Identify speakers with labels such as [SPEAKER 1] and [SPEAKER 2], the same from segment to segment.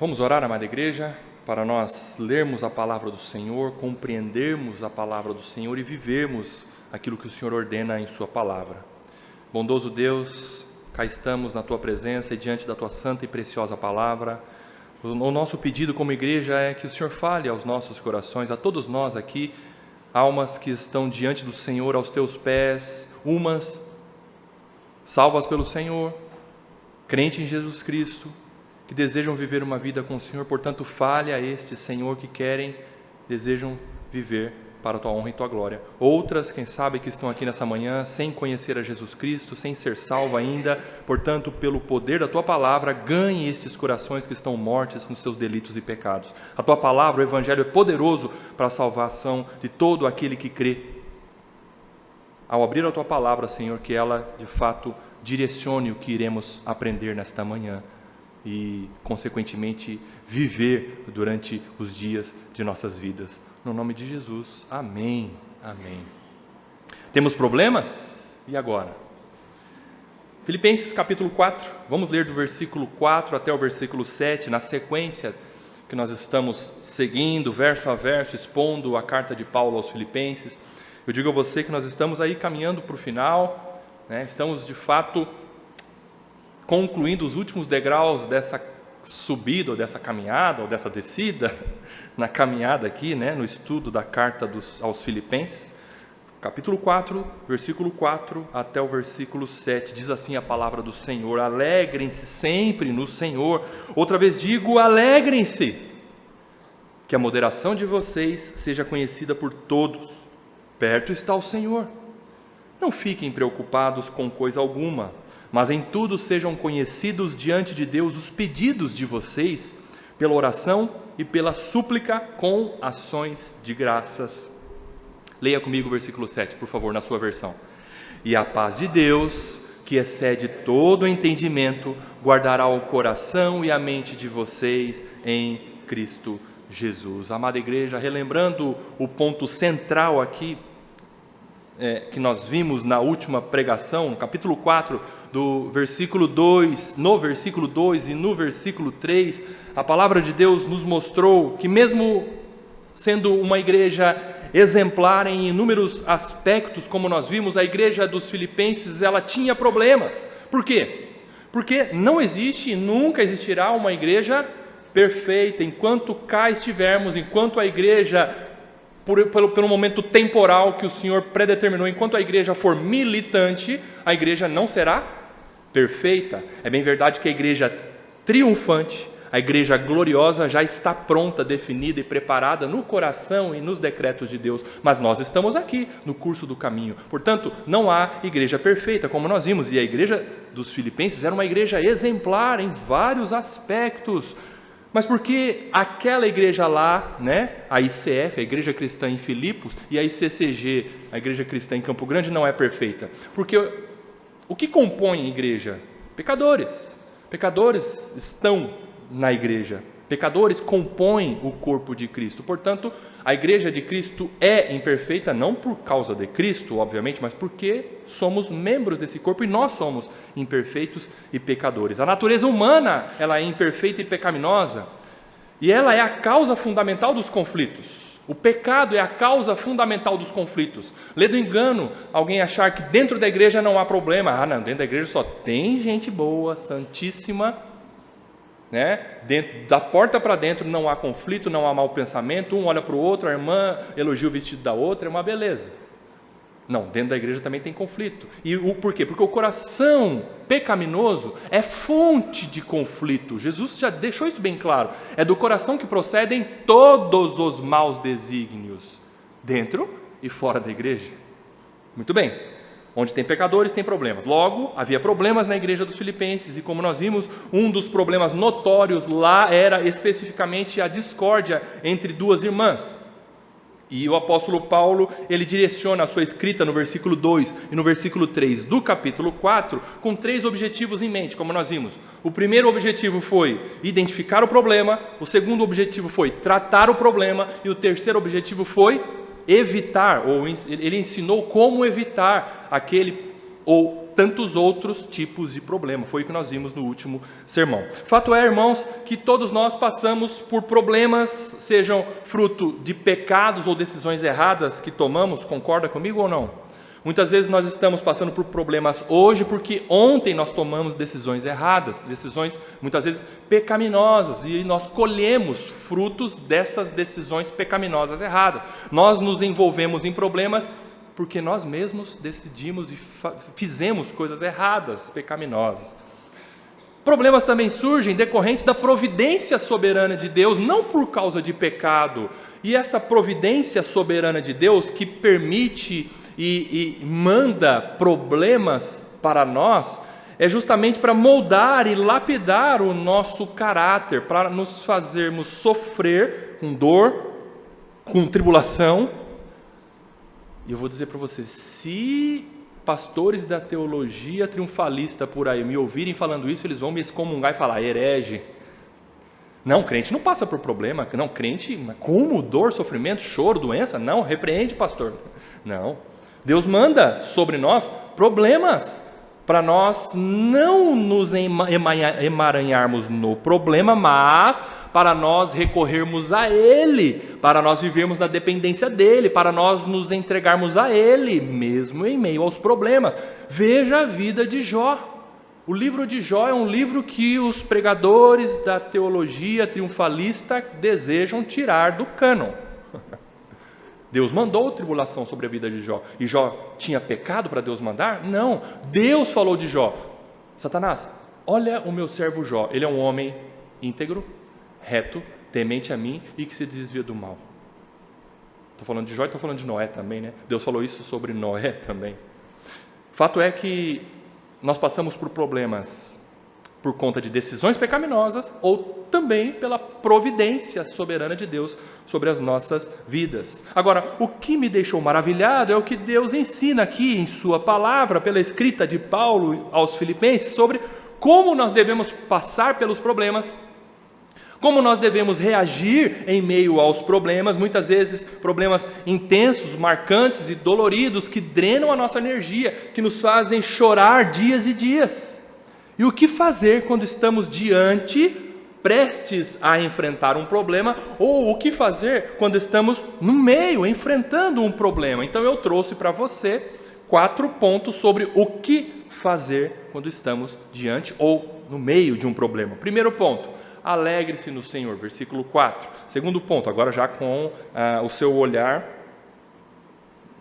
[SPEAKER 1] Vamos orar, amada igreja, para nós lermos a palavra do Senhor, compreendermos a palavra do Senhor e vivermos aquilo que o Senhor ordena em sua palavra. Bondoso Deus, cá estamos na tua presença e diante da tua santa e preciosa palavra. O nosso pedido como igreja é que o Senhor fale aos nossos corações, a todos nós aqui, almas que estão diante do Senhor aos teus pés, umas salvas pelo Senhor, crente em Jesus Cristo, que desejam viver uma vida com o Senhor. Portanto, fale a estes, Senhor, que desejam viver para a tua honra e tua glória. Outras, quem sabe, que estão aqui nessa manhã sem conhecer a Jesus Cristo, sem ser salvo ainda. Portanto, pelo poder da tua palavra, ganhe estes corações que estão mortos nos seus delitos e pecados. A tua palavra, o Evangelho, é poderoso para a salvação de todo aquele que crê. Ao abrir a tua palavra, Senhor, que ela, de fato, direcione o que iremos aprender nesta manhã e, consequentemente, viver durante os dias de nossas vidas. No nome de Jesus, amém, amém. Temos problemas? E agora? Filipenses capítulo 4, vamos ler do versículo 4 até o versículo 7, na sequência que nós estamos seguindo, verso a verso, expondo a carta de Paulo aos Filipenses. Eu digo a você que nós estamos aí caminhando para o final, né? Estamos de fato concluindo os últimos degraus dessa subida, ou dessa caminhada, ou dessa descida, na caminhada aqui, né, no estudo da carta aos Filipenses, capítulo 4, versículo 4 até o versículo 7, diz assim a palavra do Senhor: alegrem-se sempre no Senhor. Outra vez digo, alegrem-se. Que a moderação de vocês seja conhecida por todos. Perto está o Senhor. Não fiquem preocupados com coisa alguma, mas em tudo sejam conhecidos diante de Deus os pedidos de vocês, pela oração e pela súplica com ações de graças. Leia comigo o versículo 7, por favor, na sua versão. E a paz de Deus, que excede todo o entendimento, guardará o coração e a mente de vocês em Cristo Jesus. Amada igreja, relembrando o ponto central aqui, que nós vimos na última pregação, no capítulo 4, do versículo 2, no versículo 2 e no versículo 3, a palavra de Deus nos mostrou que mesmo sendo uma igreja exemplar em inúmeros aspectos, como nós vimos, a igreja dos Filipenses, ela tinha problemas. Por quê? Porque não existe e nunca existirá uma igreja perfeita. Enquanto cá estivermos, enquanto a igreja, pelo momento temporal que o Senhor predeterminou, enquanto a igreja for militante, a igreja não será perfeita. É bem verdade que a igreja triunfante, a igreja gloriosa já está pronta, definida e preparada no coração e nos decretos de Deus, mas nós estamos aqui no curso do caminho. Portanto, não há igreja perfeita, como nós vimos, e a igreja dos Filipenses era uma igreja exemplar em vários aspectos. Mas por que aquela igreja lá, né, a ICF, a Igreja Cristã em Filipos, e a ICCG, a Igreja Cristã em Campo Grande, não é perfeita? Porque o que compõe a igreja? Pecadores. Pecadores estão na igreja. Pecadores compõem o corpo de Cristo. Portanto, a igreja de Cristo é imperfeita, não por causa de Cristo, obviamente, mas porque somos membros desse corpo e nós somos imperfeitos e pecadores. A natureza humana, ela é imperfeita e pecaminosa, e ela é a causa fundamental dos conflitos. O pecado é a causa fundamental dos conflitos. Lê do engano alguém achar que dentro da igreja não há problema. Ah, não, dentro da igreja só tem gente boa, santíssima, né? Da porta para dentro não há conflito, não há mau pensamento, um olha para o outro, a irmã elogia o vestido da outra, é uma beleza. Não, dentro da igreja também tem conflito. E por quê? Porque o coração pecaminoso é fonte de conflito. Jesus já deixou isso bem claro. É do coração que procedem todos os maus desígnios, dentro e fora da igreja. Muito bem. Onde tem pecadores, tem problemas. Logo, havia problemas na igreja dos Filipenses, e como nós vimos, um dos problemas notórios lá era especificamente a discórdia entre duas irmãs. E o apóstolo Paulo, ele direciona a sua escrita no versículo 2 e no versículo 3 do capítulo 4, com 3 objetivos em mente, como nós vimos. O primeiro objetivo foi identificar o problema, o segundo objetivo foi tratar o problema, e o terceiro objetivo foi evitar, ou ele ensinou como evitar aquele, ou tantos outros tipos de problema. Foi o que nós vimos no último sermão. Fato é, irmãos, que todos nós passamos por problemas, sejam fruto de pecados ou decisões erradas que tomamos, concorda comigo ou não? Muitas vezes nós estamos passando por problemas hoje porque ontem nós tomamos decisões erradas, decisões muitas vezes pecaminosas, e nós colhemos frutos dessas decisões pecaminosas erradas. Nós nos envolvemos em problemas porque nós mesmos decidimos e fizemos coisas erradas, pecaminosas. Problemas também surgem decorrentes da providência soberana de Deus, não por causa de pecado. E essa providência soberana de Deus que permite e manda problemas para nós, é justamente para moldar e lapidar o nosso caráter, para nos fazermos sofrer com dor, com tribulação. E eu vou dizer para você, se pastores da teologia triunfalista por aí me ouvirem falando isso, eles vão me excomungar e falar, herege. Não, crente não passa por problema. Não, crente, como dor, sofrimento, choro, doença? Não, repreende, pastor. Não. Deus manda sobre nós problemas, para nós não nos emaranharmos no problema, mas para nós recorrermos a Ele, para nós vivermos na dependência dEle, para nós nos entregarmos a Ele, mesmo em meio aos problemas. Veja a vida de Jó. O livro de Jó é um livro que os pregadores da teologia triunfalista desejam tirar do cânon. Deus mandou tribulação sobre a vida de Jó. E Jó tinha pecado para Deus mandar? Não. Deus falou de Jó: Satanás, olha o meu servo Jó. Ele é um homem íntegro, reto, temente a mim e que se desvia do mal. Estou falando de Jó e estou falando de Noé também, né? Deus falou isso sobre Noé também. Fato é que nós passamos por problemas por conta de decisões pecaminosas ou também pela providência soberana de Deus sobre as nossas vidas. Agora, o que me deixou maravilhado é o que Deus ensina aqui em sua palavra, pela escrita de Paulo aos Filipenses, sobre como nós devemos passar pelos problemas, como nós devemos reagir em meio aos problemas, muitas vezes problemas intensos, marcantes e doloridos que drenam a nossa energia, que nos fazem chorar dias e dias. E o que fazer quando estamos prestes a enfrentar um problema, ou o que fazer quando estamos no meio, enfrentando um problema? Então eu trouxe para você 4 pontos sobre o que fazer quando estamos diante ou no meio de um problema. Primeiro ponto: alegre-se no Senhor, versículo 4. Segundo ponto, agora já com o seu olhar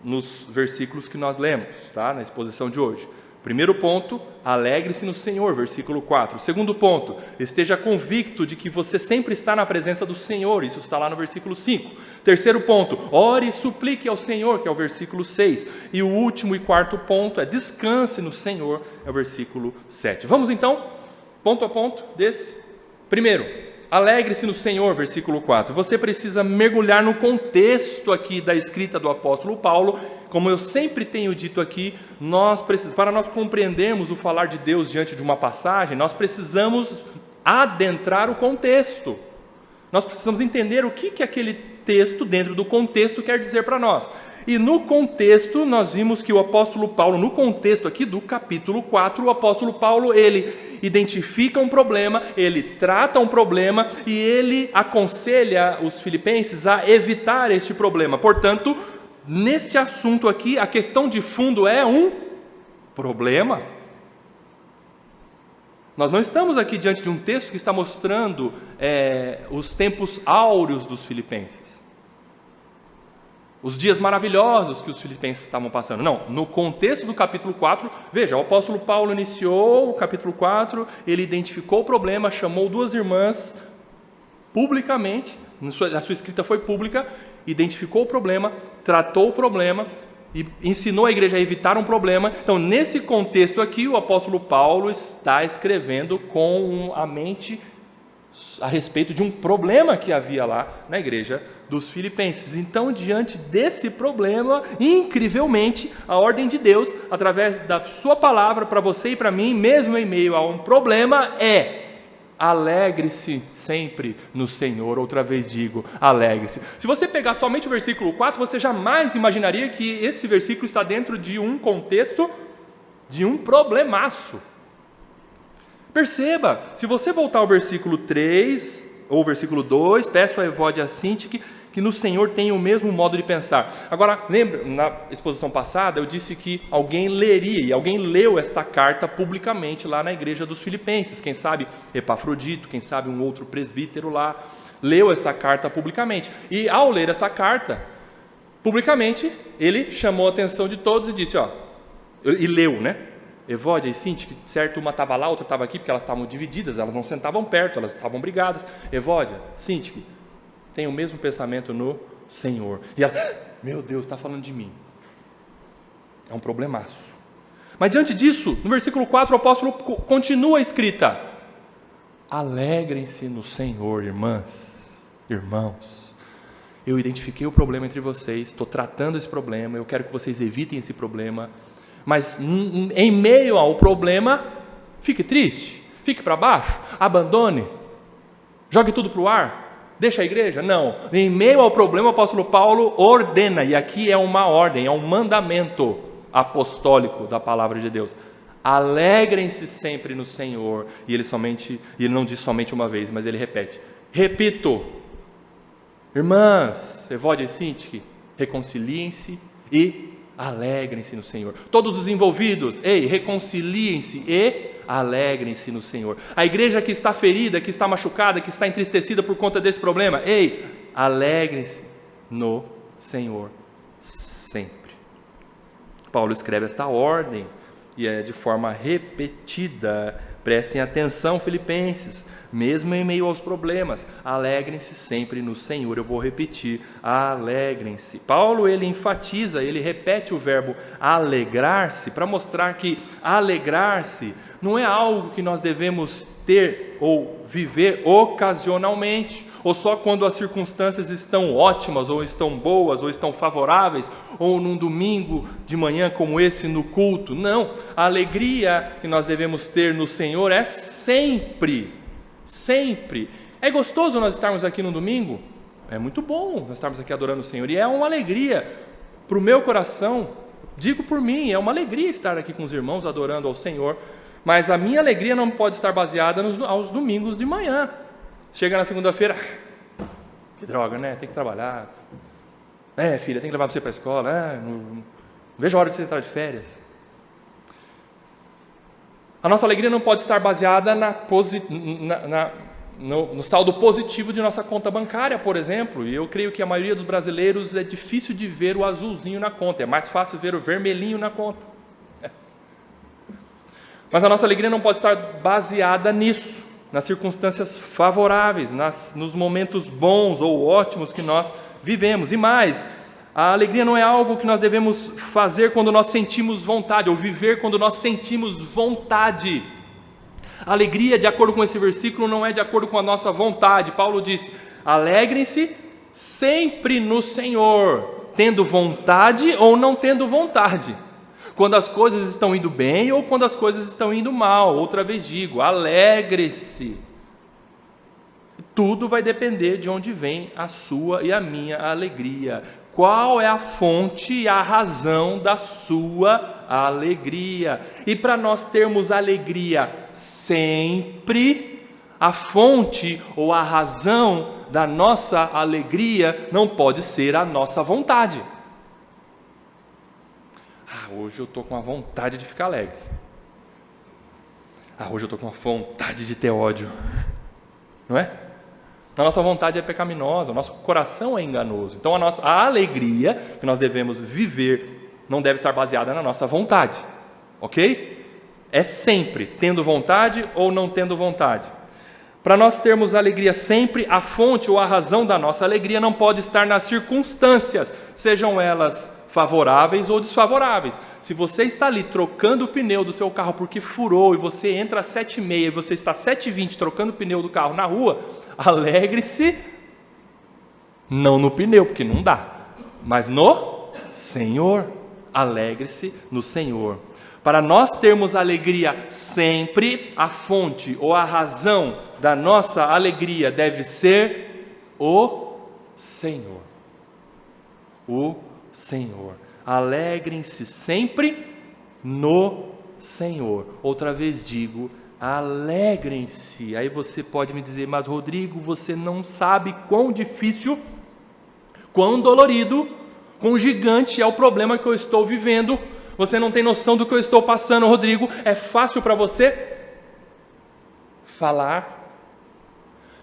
[SPEAKER 1] nos versículos que nós lemos, tá? Na exposição de hoje. Primeiro ponto, alegre-se no Senhor, versículo 4. Segundo ponto, esteja convicto de que você sempre está na presença do Senhor, isso está lá no versículo 5. Terceiro ponto, ore e suplique ao Senhor, que é o versículo 6. E o último e quarto ponto é descanse no Senhor, é o versículo 7. Vamos então, ponto a ponto desse. Primeiro, alegre-se no Senhor, versículo 4. Você precisa mergulhar no contexto aqui da escrita do apóstolo Paulo. Como eu sempre tenho dito aqui, para nós compreendermos o falar de Deus diante de uma passagem, nós precisamos adentrar o contexto. Nós precisamos entender o que aquele texto, dentro do contexto, quer dizer para nós. E no contexto, nós vimos que o apóstolo Paulo, no contexto aqui do capítulo 4, o apóstolo Paulo, ele identifica um problema, ele trata um problema e ele aconselha os filipenses a evitar este problema. Portanto, neste assunto aqui, a questão de fundo é um problema. Nós não estamos aqui diante de um texto que está mostrando os tempos áureos dos filipenses, os dias maravilhosos que os filipenses estavam passando. Não, no contexto do capítulo 4, veja, o apóstolo Paulo iniciou o capítulo 4, ele identificou o problema, chamou 2 irmãs publicamente, a sua escrita foi pública, identificou o problema, tratou o problema e ensinou a igreja a evitar um problema. Então, nesse contexto aqui, o apóstolo Paulo está escrevendo com a mente a respeito de um problema que havia lá na igreja dos filipenses. Então, diante desse problema, incrivelmente, a ordem de Deus, através da sua palavra para você e para mim, mesmo em meio a um problema, alegre-se sempre no Senhor. Outra vez digo, alegre-se. Se você pegar somente o versículo 4, você jamais imaginaria que esse versículo está dentro de um contexto de um problemaço. Perceba, se você voltar ao versículo 3 ou versículo 2, peço a Evódia e a Sintique que no Senhor tenham o mesmo modo de pensar. Agora, lembra, na exposição passada, eu disse que alguém leria, e alguém leu esta carta publicamente lá na igreja dos Filipenses. Quem sabe Epafrodito, quem sabe um outro presbítero lá, leu essa carta publicamente. E ao ler essa carta, publicamente, ele chamou a atenção de todos e disse, e leu, né? Evódia e Sintique, certo, uma estava lá, outra estava aqui, porque elas estavam divididas, elas não sentavam perto, elas estavam brigadas. Evódia, Sintique, tem o mesmo pensamento no Senhor. E ela, meu Deus, está falando de mim. É um problemaço. Mas diante disso, no versículo 4, o apóstolo continua a escrita: alegrem-se no Senhor, irmãs, irmãos. Eu identifiquei o problema entre vocês, estou tratando esse problema, eu quero que vocês evitem esse problema, mas em meio ao problema, fique triste, fique para baixo, abandone, jogue tudo para o ar, deixa a igreja? Não. Em meio ao problema, o apóstolo Paulo ordena, e aqui é uma ordem, é um mandamento apostólico da palavra de Deus: alegrem-se sempre no Senhor. E ele não diz somente uma vez, mas ele repete: repito, irmãs, Evódia e Sintique, reconciliem-se e alegrem-se no Senhor. Todos os envolvidos, reconciliem-se e alegrem-se no Senhor. A igreja que está ferida, que está machucada, que está entristecida por conta desse problema, alegrem-se no Senhor sempre. Paulo escreve esta ordem e é de forma repetida. Prestem atenção, filipenses, mesmo em meio aos problemas, alegrem-se sempre no Senhor. Eu vou repetir, alegrem-se. Paulo, ele enfatiza, ele repete o verbo alegrar-se, para mostrar que alegrar-se não é algo que nós devemos ter ou viver ocasionalmente, ou só quando as circunstâncias estão ótimas, ou estão boas, ou estão favoráveis, ou num domingo de manhã como esse no culto. Não, a alegria que nós devemos ter no Senhor é sempre, sempre. É gostoso nós estarmos aqui no domingo? É muito bom nós estarmos aqui adorando o Senhor, e é uma alegria para o meu coração, digo por mim, é uma alegria estar aqui com os irmãos adorando ao Senhor, mas a minha alegria não pode estar baseada aos domingos de manhã. Chega na segunda-feira, que droga, né? Tem que trabalhar. Filha, tem que levar você para a escola. Não vejo a hora de você entrar de férias. A nossa alegria não pode estar baseada no saldo positivo de nossa conta bancária, por exemplo. E eu creio que a maioria dos brasileiros é difícil de ver o azulzinho na conta. É mais fácil ver o vermelhinho na conta. Mas a nossa alegria não pode estar baseada nisso, nas circunstâncias favoráveis, nos momentos bons ou ótimos que nós vivemos. E mais, a alegria não é algo que nós devemos fazer quando nós sentimos vontade, ou viver quando nós sentimos vontade. A alegria, de acordo com esse versículo, não é de acordo com a nossa vontade. Paulo disse: alegrem-se sempre no Senhor, tendo vontade ou não tendo vontade. Quando as coisas estão indo bem ou quando as coisas estão indo mal. Outra vez digo, alegre-se. Tudo vai depender de onde vem a sua e a minha alegria. Qual é a fonte e a razão da sua alegria? E para nós termos alegria sempre, a fonte ou a razão da nossa alegria não pode ser a nossa vontade. Hoje eu estou com a vontade de ficar alegre. Hoje eu estou com a vontade de ter ódio. Não é? A nossa vontade é pecaminosa, o nosso coração é enganoso. Então a alegria que nós devemos viver não deve estar baseada na nossa vontade. Ok? É sempre tendo vontade ou não tendo vontade. Para nós termos alegria sempre, a fonte ou a razão da nossa alegria não pode estar nas circunstâncias, sejam elas favoráveis ou desfavoráveis. Se você está ali trocando o pneu do seu carro porque furou e você entra às 7h30 e você está às 7h20 trocando o pneu do carro na rua, alegre-se não no pneu, porque não dá, mas no Senhor. Alegre-se no Senhor. Para nós termos alegria sempre, a fonte ou a razão da nossa alegria deve ser o Senhor. O Senhor. Alegrem-se sempre no Senhor. Outra vez digo, alegrem-se. Aí você pode me dizer, mas Rodrigo, você não sabe quão difícil, quão dolorido, quão gigante é o problema que eu estou vivendo. Você não tem noção do que eu estou passando, Rodrigo. É fácil para você falar?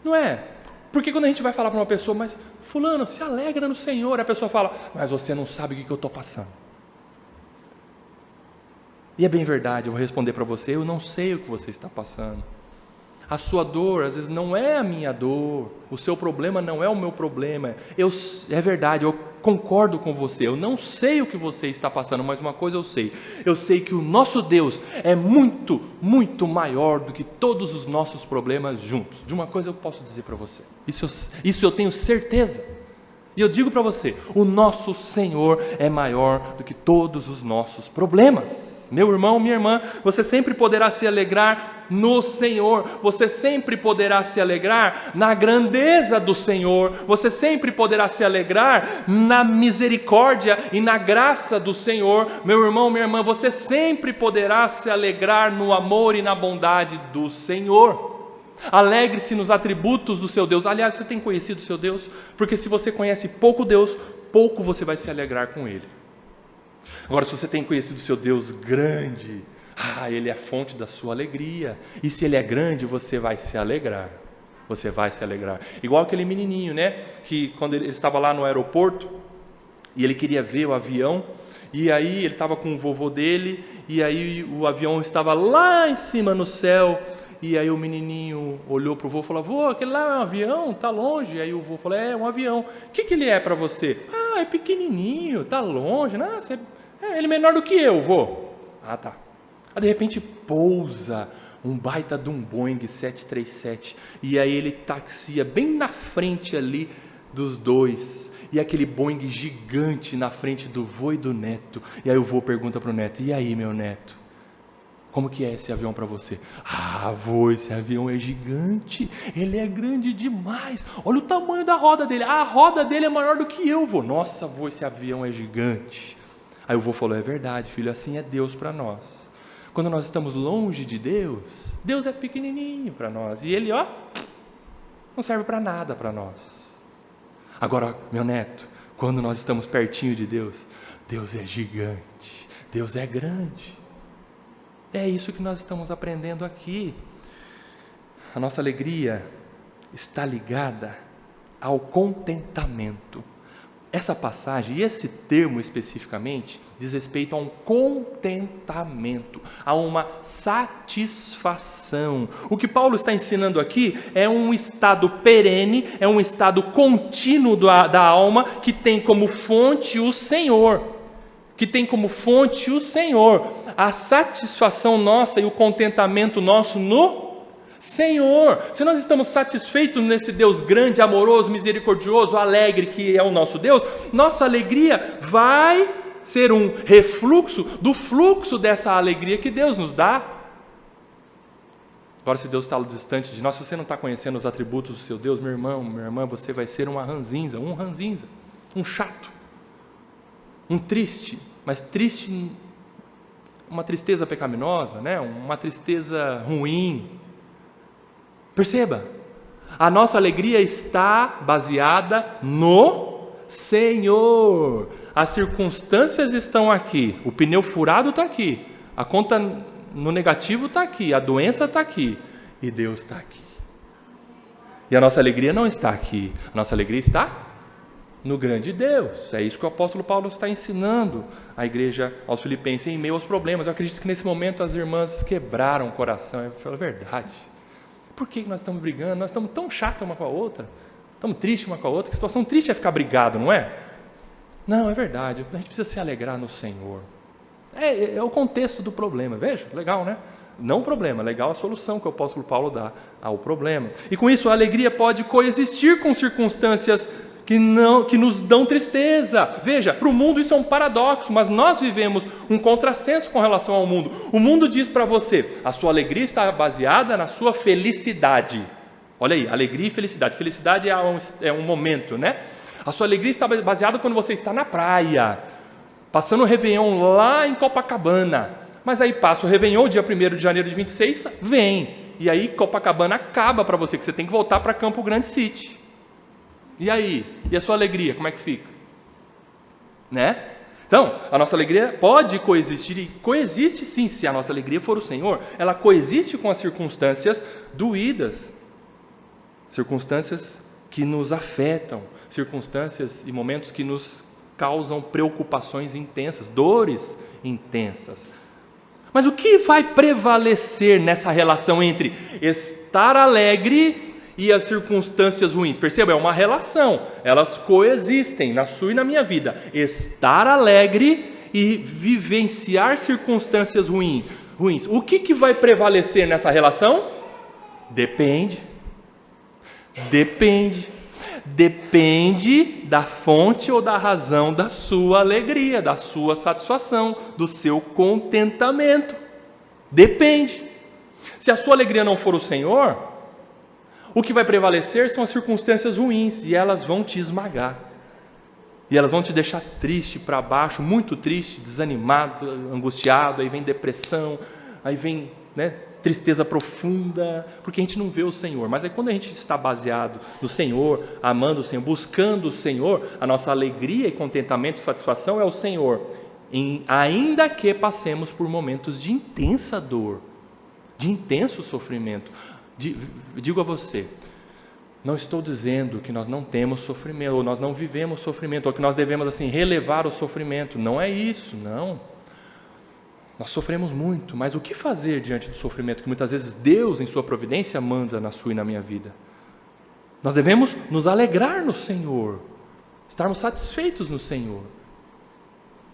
[SPEAKER 1] Não é? Porque quando a gente vai falar para uma pessoa, mas fulano, se alegra no Senhor, a pessoa fala, mas você não sabe o que eu estou passando. E é bem verdade, eu vou responder para você, eu não sei o que você está passando. A sua dor, às vezes, não é a minha dor, o seu problema não é o meu problema. É verdade, eu concordo com você, eu não sei o que você está passando, mas uma coisa eu sei que o nosso Deus é muito, muito maior do que todos os nossos problemas juntos. De uma coisa eu posso dizer para você, isso eu tenho certeza. E eu digo para você, o nosso Senhor é maior do que todos os nossos problemas. Meu irmão, minha irmã, você sempre poderá se alegrar no Senhor, você sempre poderá se alegrar na grandeza do Senhor, você sempre poderá se alegrar na misericórdia e na graça do Senhor. Meu irmão, minha irmã, você sempre poderá se alegrar no amor e na bondade do Senhor. Alegre-se nos atributos do seu Deus. Aliás, você tem conhecido o seu Deus? Porque se você conhece pouco Deus, pouco você vai se alegrar com Ele. Agora, se você tem conhecido o seu Deus grande, Ele é a fonte da sua alegria. E se Ele é grande, você vai se alegrar. Você vai se alegrar. Igual aquele menininho, né? Que quando ele estava lá no aeroporto, e ele queria ver o avião, e aí ele estava com o vovô dele, e aí o avião estava lá em cima no céu, e aí o menininho olhou para o vô e falou, vô, aquele lá é um avião, está longe. Aí o vô falou, é um avião. O que ele é para você? É pequenininho, está longe. Nossa, ele é menor do que eu, vô. Tá. Aí de repente pousa um baita de um Boeing 737, e aí ele taxia bem na frente ali dos dois, e aquele Boeing gigante na frente do vô e do neto. E aí o vô pergunta para o neto, e aí meu neto, como que é esse avião para você? Vô, esse avião é gigante, ele é grande demais, olha o tamanho da roda dele, a roda dele é maior do que eu, vô. Nossa, vô, esse avião é gigante. Aí o vô falou, é verdade, filho, assim é Deus para nós. Quando nós estamos longe de Deus, Deus é pequenininho para nós, e Ele, não serve para nada para nós. Agora, meu neto, quando nós estamos pertinho de Deus, Deus é gigante, Deus é grande. É isso que nós estamos aprendendo aqui. A nossa alegria está ligada ao contentamento. Essa passagem, e esse termo especificamente, diz respeito a um contentamento, a uma satisfação. O que Paulo está ensinando aqui é um estado perene, é um estado contínuo da alma, que tem como fonte o Senhor. A satisfação nossa e o contentamento nosso no Senhor. Se nós estamos satisfeitos nesse Deus grande, amoroso, misericordioso, alegre que é o nosso Deus, nossa alegria vai ser um refluxo do fluxo dessa alegria que Deus nos dá. Agora, se Deus está distante de nós, se você não está conhecendo os atributos do seu Deus, meu irmão, minha irmã, você vai ser um ranzinza, um chato, um triste, mas triste, uma tristeza pecaminosa, né? Uma tristeza ruim. Perceba, a nossa alegria está baseada no Senhor. As circunstâncias estão aqui, o pneu furado está aqui, a conta no negativo está aqui, a doença está aqui, e Deus está aqui. E a nossa alegria não está aqui, a nossa alegria está no grande Deus. É isso que o apóstolo Paulo está ensinando à igreja, aos filipenses, em meio aos problemas. Eu acredito que nesse momento as irmãs quebraram o coração. Eu falo a verdade. Por que nós estamos brigando? Nós estamos tão chatas uma com a outra, estamos tristes uma com a outra. Que situação triste é ficar brigado, não é? Não, é verdade, a gente precisa se alegrar no Senhor. É o contexto do problema, veja, legal, né? Não o problema, legal a solução que o apóstolo Paulo dá ao problema. E com isso a alegria pode coexistir com circunstâncias que nos dão tristeza. Veja, para o mundo isso é um paradoxo, mas nós vivemos um contrassenso com relação ao mundo. O mundo diz para você, a sua alegria está baseada na sua felicidade. Olha aí, alegria e felicidade. Felicidade é um momento, né? A sua alegria está baseada quando você está na praia, passando o Réveillon lá em Copacabana. Mas aí passa o Réveillon, dia 1º de janeiro de 26, vem. E aí Copacabana acaba para você, que você tem que voltar para Campo Grande City. E aí? E a sua alegria, como é que fica? Né? Então, a nossa alegria pode coexistir, e coexiste sim, se a nossa alegria for o Senhor. Ela coexiste com as circunstâncias doídas, circunstâncias que nos afetam, circunstâncias e momentos que nos causam preocupações intensas, dores intensas. Mas o que vai prevalecer nessa relação entre estar alegre e as circunstâncias ruins? Perceba, é uma relação, elas coexistem na sua e na minha vida. Estar alegre e vivenciar circunstâncias ruins. O que vai prevalecer nessa relação? Depende da fonte ou da razão da sua alegria, da sua satisfação, do seu contentamento. Depende. Se a sua alegria não for o Senhor, o que vai prevalecer são as circunstâncias ruins, e elas vão te esmagar. E elas vão te deixar triste, para baixo, muito triste, desanimado, angustiado, aí vem depressão, aí vem, tristeza profunda, porque a gente não vê o Senhor. Mas aí quando a gente está baseado no Senhor, amando o Senhor, buscando o Senhor, a nossa alegria e contentamento e satisfação é o Senhor, ainda que passemos por momentos de intensa dor, de intenso sofrimento. Digo a você, não estou dizendo que nós não temos sofrimento, ou nós não vivemos sofrimento, ou que nós devemos assim relevar o sofrimento. Não é isso, não. Nós sofremos muito, mas o que fazer diante do sofrimento que muitas vezes Deus, em sua providência, manda na sua e na minha vida? Nós devemos nos alegrar no Senhor, estarmos satisfeitos no Senhor,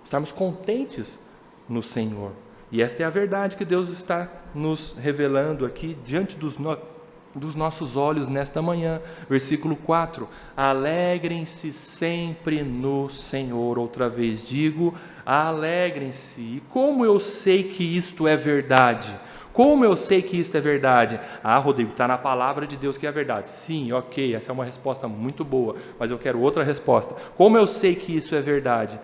[SPEAKER 1] estarmos contentes no Senhor. E esta é a verdade que Deus está nos revelando aqui diante dos nossos olhos nesta manhã. Versículo 4: alegrem-se sempre no Senhor. Outra vez digo, alegrem-se. E como eu sei que isto é verdade? Como eu sei que isto é verdade? Ah, Rodrigo, está na palavra de Deus que é verdade. Sim, ok, essa é uma resposta muito boa, mas eu quero outra resposta. Como eu sei que isso é verdade?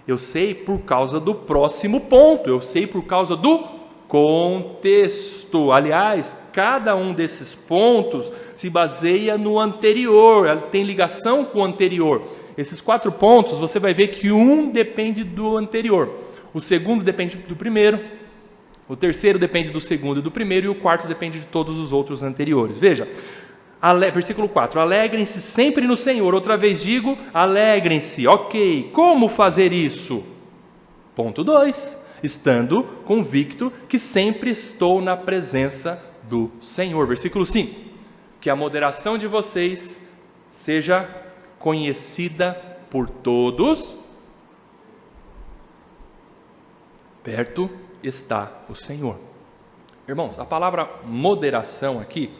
[SPEAKER 1] Eu sei por causa do próximo ponto, eu sei por causa do contexto. Aliás, cada um desses pontos se baseia no anterior, ela tem ligação com o anterior. Esses 4 pontos, você vai ver que um depende do anterior, o segundo depende do primeiro, o terceiro depende do segundo e do primeiro, e o quarto depende de todos os outros anteriores. Veja, versículo 4, alegrem-se sempre no Senhor. Outra vez digo, alegrem-se. Ok, como fazer isso? Ponto 2, estando convicto que sempre estou na presença do Senhor. Versículo 5, que a moderação de vocês seja conhecida por todos, perto está o Senhor. Irmãos, a palavra moderação aqui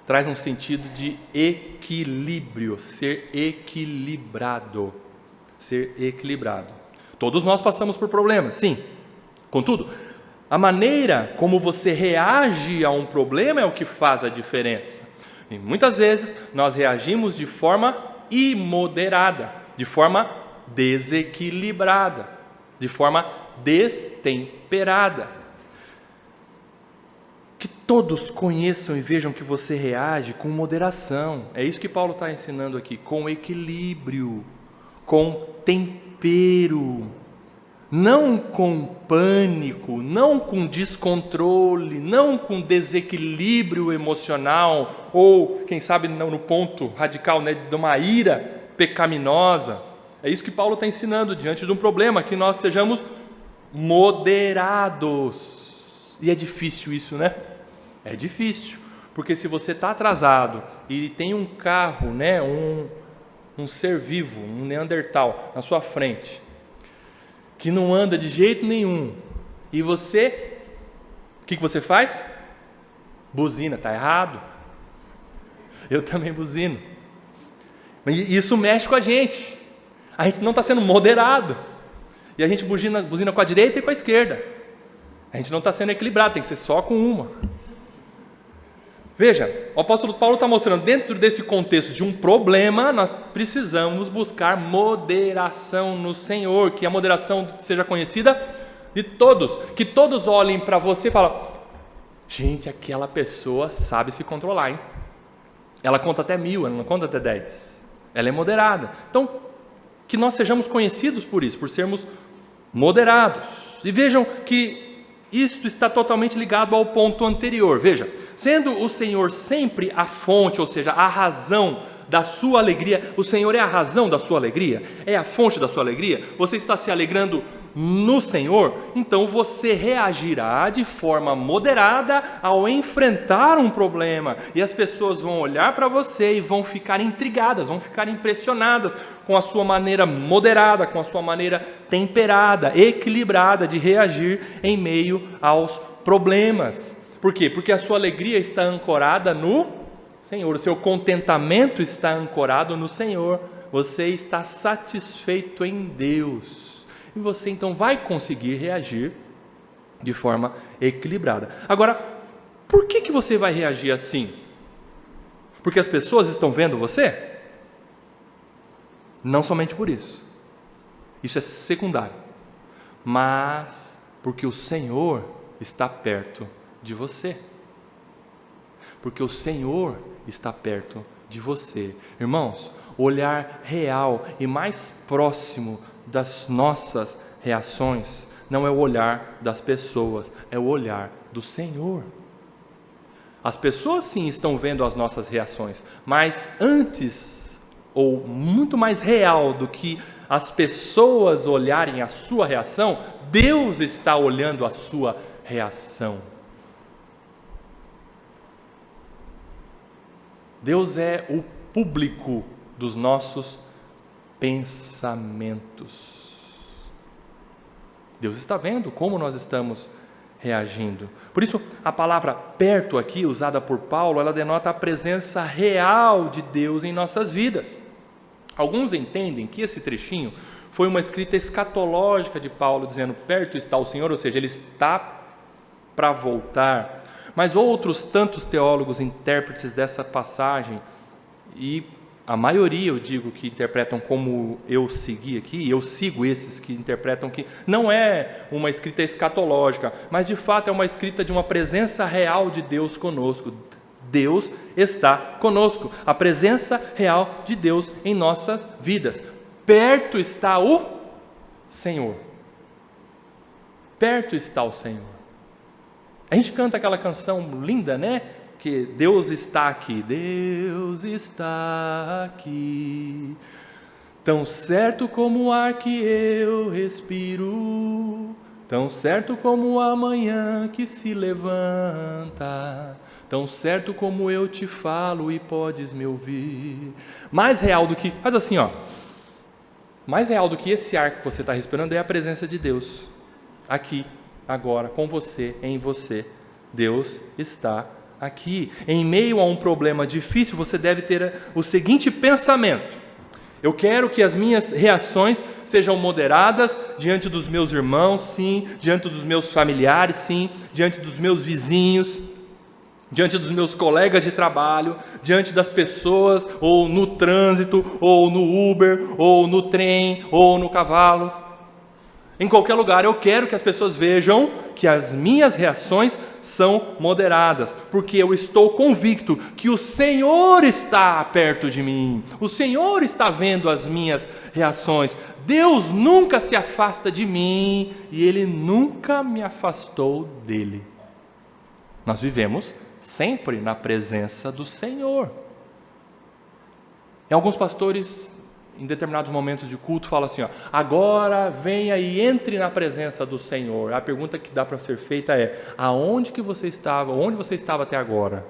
[SPEAKER 1] traz um sentido de equilíbrio, ser equilibrado, ser equilibrado. Todos nós passamos por problemas, sim. Contudo, a maneira como você reage a um problema é o que faz a diferença. E muitas vezes nós reagimos de forma imoderada, de forma desequilibrada, de forma destemperada. Que todos conheçam e vejam que você reage com moderação. É isso que Paulo está ensinando aqui, com equilíbrio, com tempero, não com pânico, não com descontrole, não com desequilíbrio emocional, ou quem sabe no ponto radical, de uma ira pecaminosa. É isso que Paulo está ensinando diante de um problema, que nós sejamos moderados. E é difícil isso, né? É difícil, porque se você está atrasado e tem um carro, um ser vivo, um Neandertal na sua frente, que não anda de jeito nenhum, e você, o que você faz? Buzina, está errado. Eu também buzino. E isso mexe com a gente não está sendo moderado, e a gente buzina com a direita e com a esquerda, a gente não está sendo equilibrado, tem que ser só com uma. Veja, o apóstolo Paulo está mostrando, dentro desse contexto de um problema, nós precisamos buscar moderação no Senhor, que a moderação seja conhecida que todos olhem para você e falem: gente, aquela pessoa sabe se controlar, hein? Ela conta até 1000, ela não conta até 10. Ela é moderada. Então, que nós sejamos conhecidos por isso, por sermos moderados. E vejam que isto está totalmente ligado ao ponto anterior. Veja, sendo o Senhor sempre a fonte, ou seja, a razão da sua alegria, o Senhor é a razão da sua alegria, é a fonte da sua alegria, você está se alegrando no Senhor, então você reagirá de forma moderada ao enfrentar um problema, e as pessoas vão olhar para você e vão ficar intrigadas, vão ficar impressionadas com a sua maneira moderada, com a sua maneira temperada, equilibrada de reagir em meio aos problemas. Por quê? Porque a sua alegria está ancorada no Senhor, o seu contentamento está ancorado no Senhor, você está satisfeito em Deus. E você então vai conseguir reagir de forma equilibrada. Agora, por que você vai reagir assim? Porque as pessoas estão vendo você? Não somente por isso. Isso é secundário. Mas porque o Senhor está perto de você. Porque o Senhor está perto de você. Irmãos, o olhar real e mais próximo das nossas reações não é o olhar das pessoas, é o olhar do Senhor. As pessoas sim estão vendo as nossas reações, mas antes, ou muito mais real do que as pessoas olharem a sua reação, Deus está olhando a sua reação. Deus é o público dos nossos pensamentos. Deus está vendo como nós estamos reagindo. Por isso, a palavra perto aqui, usada por Paulo, ela denota a presença real de Deus em nossas vidas. Alguns entendem que esse trechinho foi uma escrita escatológica de Paulo, dizendo: perto está o Senhor, ou seja, Ele está para voltar. Mas outros tantos teólogos, intérpretes dessa passagem, e a maioria, eu digo, que interpretam como eu segui aqui, eu sigo esses que interpretam que não é uma escrita escatológica, mas de fato é uma escrita de uma presença real de Deus conosco. Deus está conosco, a presença real de Deus em nossas vidas. Perto está o Senhor. Perto está o Senhor. A gente canta aquela canção linda, né? Que Deus está aqui, Deus está aqui, tão certo como o ar que eu respiro, tão certo como a manhã que se levanta, tão certo como eu te falo e podes me ouvir. Mais real do que, faz assim, ó, mais real do que esse ar que você está respirando é a presença de Deus, aqui, agora, com você, em você. Deus está aqui. Em meio a um problema difícil, você deve ter o seguinte pensamento: eu quero que as minhas reações sejam moderadas diante dos meus irmãos, sim, diante dos meus familiares, sim, diante dos meus vizinhos, diante dos meus colegas de trabalho, diante das pessoas, ou no trânsito, ou no Uber, ou no trem, ou no cavalo. Em qualquer lugar, eu quero que as pessoas vejam que as minhas reações são moderadas, porque eu estou convicto que o Senhor está perto de mim, o Senhor está vendo as minhas reações. Deus nunca se afasta de mim e Ele nunca me afastou dele. Nós vivemos sempre na presença do Senhor. E alguns pastores, em determinados momentos de culto, falam assim, ó, agora venha e entre na presença do Senhor. A pergunta que dá para ser feita é: aonde que você estava? Onde você estava até agora?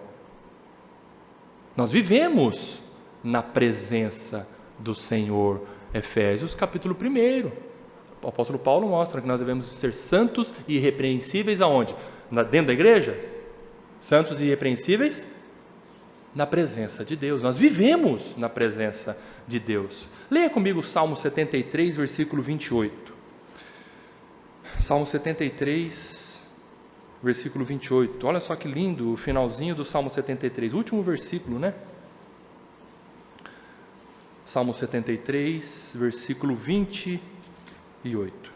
[SPEAKER 1] Nós vivemos na presença do Senhor. Efésios capítulo 1. O apóstolo Paulo mostra que nós devemos ser santos e irrepreensíveis aonde? Dentro da igreja? Santos e irrepreensíveis na presença de Deus. Nós vivemos na presença de Deus. Leia comigo o Salmo 73, versículo 28. Salmo 73, versículo 28. Olha só que lindo o finalzinho do Salmo 73, último versículo, né? Salmo 73, versículo 28.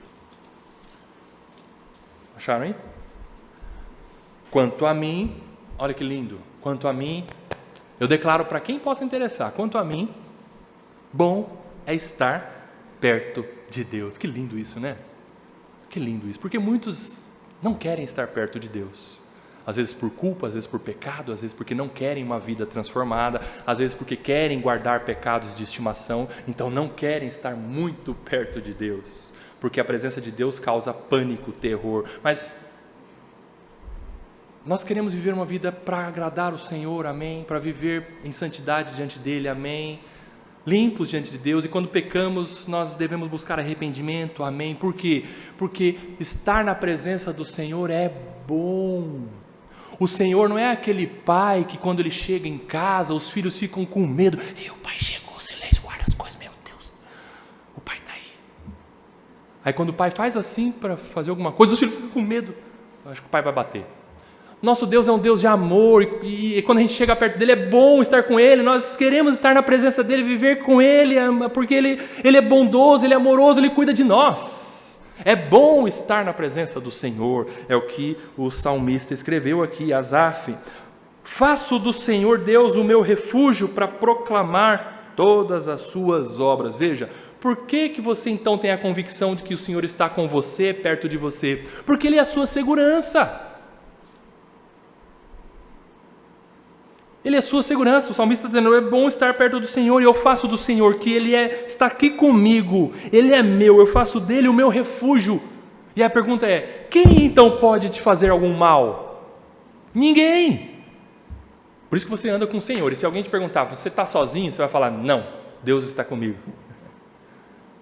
[SPEAKER 1] Acharam aí? Quanto a mim, olha que lindo, quanto a mim, eu declaro para quem possa interessar, quanto a mim, bom é estar perto de Deus. Que lindo isso, né? Que lindo isso, porque muitos não querem estar perto de Deus. Às vezes por culpa, às vezes por pecado, às vezes porque não querem uma vida transformada, às vezes porque querem guardar pecados de estimação, então não querem estar muito perto de Deus, porque a presença de Deus causa pânico, terror. Mas nós queremos viver uma vida para agradar o Senhor, amém? Para viver em santidade diante dEle, amém? Limpos diante de Deus, e quando pecamos nós devemos buscar arrependimento, amém? Por quê? Porque estar na presença do Senhor é bom. O Senhor não é aquele pai que quando ele chega em casa, os filhos ficam com medo. E o pai chegou, silêncio, guarda as coisas, meu Deus, o pai está aí. Aí quando o pai faz assim para fazer alguma coisa, os filhos ficam com medo. Eu acho que o pai vai bater. Nosso Deus é um Deus de amor, e quando a gente chega perto dele é bom estar com ele, nós queremos estar na presença dele, viver com ele, porque ele é bondoso, ele é amoroso, ele cuida de nós. É bom estar na presença do Senhor, é o que o salmista escreveu aqui, Asaf. Faço do Senhor Deus o meu refúgio para proclamar todas as suas obras. Veja, por que você então tem a convicção de que o Senhor está com você, perto de você? Porque Ele é a sua segurança. Ele é a sua segurança. O salmista está dizendo, é bom estar perto do Senhor, e eu faço do Senhor, que Ele está aqui comigo, Ele é meu, eu faço dele o meu refúgio. E a pergunta é, quem então pode te fazer algum mal? Ninguém. Por isso que você anda com o Senhor, e se alguém te perguntar, você está sozinho? Você vai falar, não, Deus está comigo.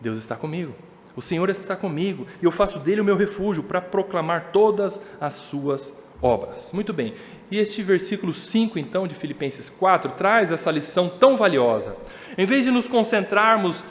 [SPEAKER 1] Deus está comigo, o Senhor está comigo, e eu faço dele o meu refúgio, para proclamar todas as suas obras. Muito bem, e este versículo 5 então de Filipenses 4 traz essa lição tão valiosa. Em vez de nos concentrarmos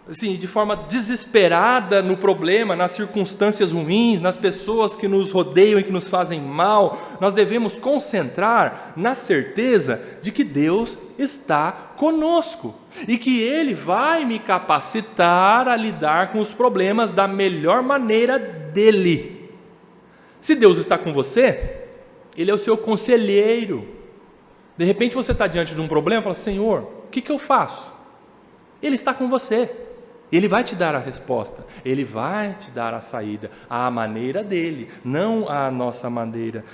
[SPEAKER 1] assim, de forma desesperada no problema, nas circunstâncias ruins, nas pessoas que nos rodeiam e que nos fazem mal, nós devemos concentrar na certeza de que Deus está conosco e que Ele vai me capacitar a lidar com os problemas da melhor maneira dEle. Se Deus está com você, Ele é o seu conselheiro. De repente você está diante de um problema e fala, Senhor, o que eu faço? Ele está com você. Ele vai te dar a resposta. Ele vai te dar a saída, à maneira dele, não à nossa maneira.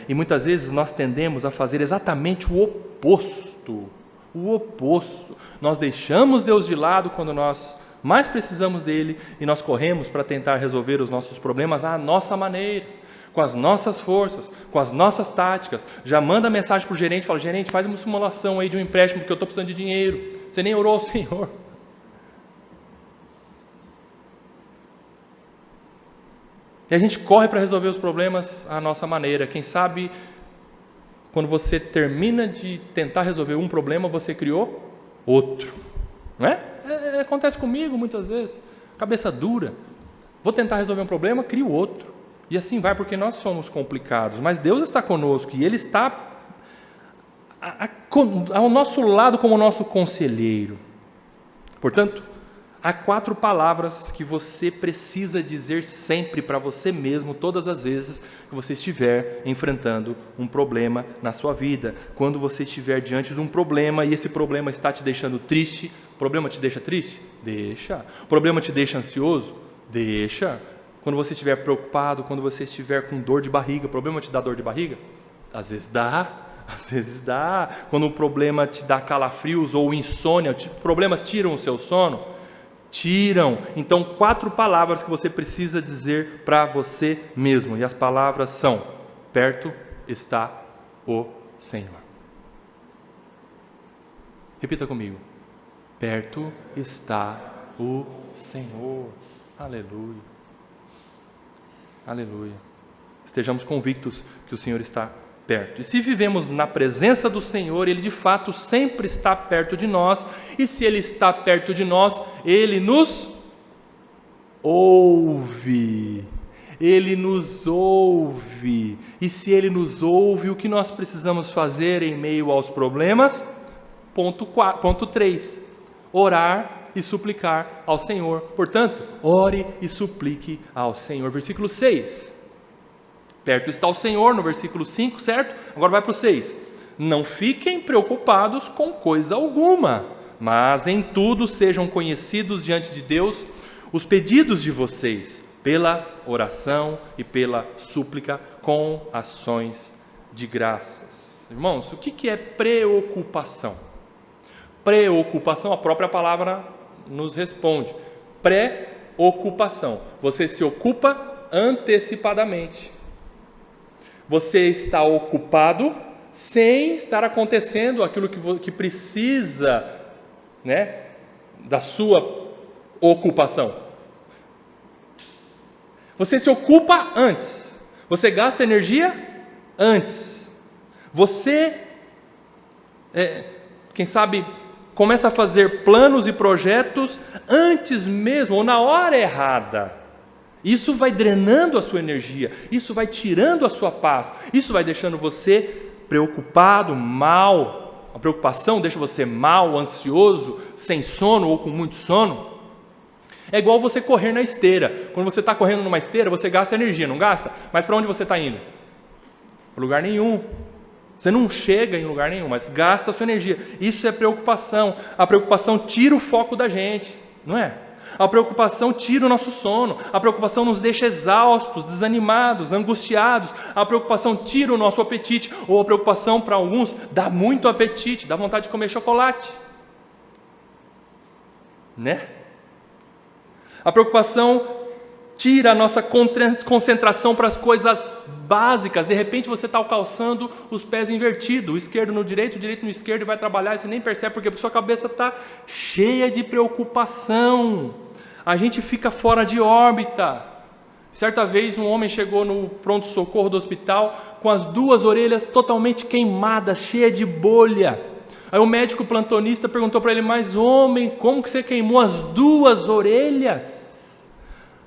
[SPEAKER 1] E muitas vezes nós tendemos a fazer exatamente o oposto. O oposto. Nós deixamos Deus de lado quando nós mais precisamos dele, e nós corremos para tentar resolver os nossos problemas à nossa maneira, com as nossas forças, com as nossas táticas. Já manda mensagem para o gerente, fala, gerente, faz uma simulação aí de um empréstimo, porque eu estou precisando de dinheiro. Você nem orou ao Senhor. E a gente corre para resolver os problemas à nossa maneira. Quem sabe, quando você termina de tentar resolver um problema, você criou outro. Não é? Acontece comigo muitas vezes. Cabeça dura. Vou tentar resolver um problema, crio outro. E assim vai, porque nós somos complicados. Mas Deus está conosco e Ele está ao nosso lado como nosso conselheiro. Portanto, há 4 palavras que você precisa dizer sempre para você mesmo, todas as vezes que você estiver enfrentando um problema na sua vida. Quando você estiver diante de um problema e esse problema está te deixando triste, o problema te deixa triste? Deixa. O problema te deixa ansioso? Deixa. Quando você estiver preocupado, quando você estiver com dor de barriga, o problema te dá dor de barriga? Às vezes dá. Às vezes dá. Quando o problema te dá calafrios ou insônia, problemas tiram o seu sono? Tiram. Então 4 palavras que você precisa dizer para você mesmo, e as palavras são: perto está o Senhor. Repita comigo: perto está o Senhor. Aleluia, aleluia. Estejamos convictos que o Senhor está perto. E se vivemos na presença do Senhor, Ele de fato sempre está perto de nós, e se Ele está perto de nós, Ele nos ouve. Ele nos ouve. E se Ele nos ouve, o que nós precisamos fazer em meio aos problemas? Ponto 3. Orar e suplicar ao Senhor. Portanto, ore e suplique ao Senhor. Versículo 6. Perto está o Senhor, no versículo 5, certo? Agora vai para o 6. Não fiquem preocupados com coisa alguma, mas em tudo sejam conhecidos diante de Deus os pedidos de vocês, pela oração e pela súplica, com ações de graças. Irmãos, o que é preocupação? Preocupação, a própria palavra nos responde. Preocupação. Você se ocupa antecipadamente. Você está ocupado sem estar acontecendo aquilo que precisa, né, da sua ocupação. Você se ocupa antes. Você gasta energia antes. Você, quem sabe, começa a fazer planos e projetos antes mesmo, ou na hora errada. Isso vai drenando a sua energia, isso vai tirando a sua paz, isso vai deixando você preocupado, mal. A preocupação deixa você mal, ansioso, sem sono ou com muito sono. É igual você correr na esteira. Quando você está correndo numa esteira, você gasta energia, não gasta? Mas para onde você está indo? Para lugar nenhum. Você não chega em lugar nenhum, mas gasta a sua energia. Isso é preocupação. A preocupação tira o foco da gente, não é? A preocupação tira o nosso sono. A preocupação nos deixa exaustos, desanimados, angustiados. A preocupação tira o nosso apetite. Ou a preocupação, para alguns, dá muito apetite, dá vontade de comer chocolate. Né? A preocupação tira a nossa concentração para as coisas básicas. De repente você está calçando os pés invertidos, o esquerdo no direito, o direito no esquerdo, e vai trabalhar e você nem percebe porque a sua cabeça está cheia de preocupação. A gente fica fora de órbita. Certa vez um homem chegou no pronto-socorro do hospital com as 2 orelhas totalmente queimadas, cheia de bolha. Aí o médico plantonista perguntou para ele: mas homem, como que você queimou as 2 orelhas?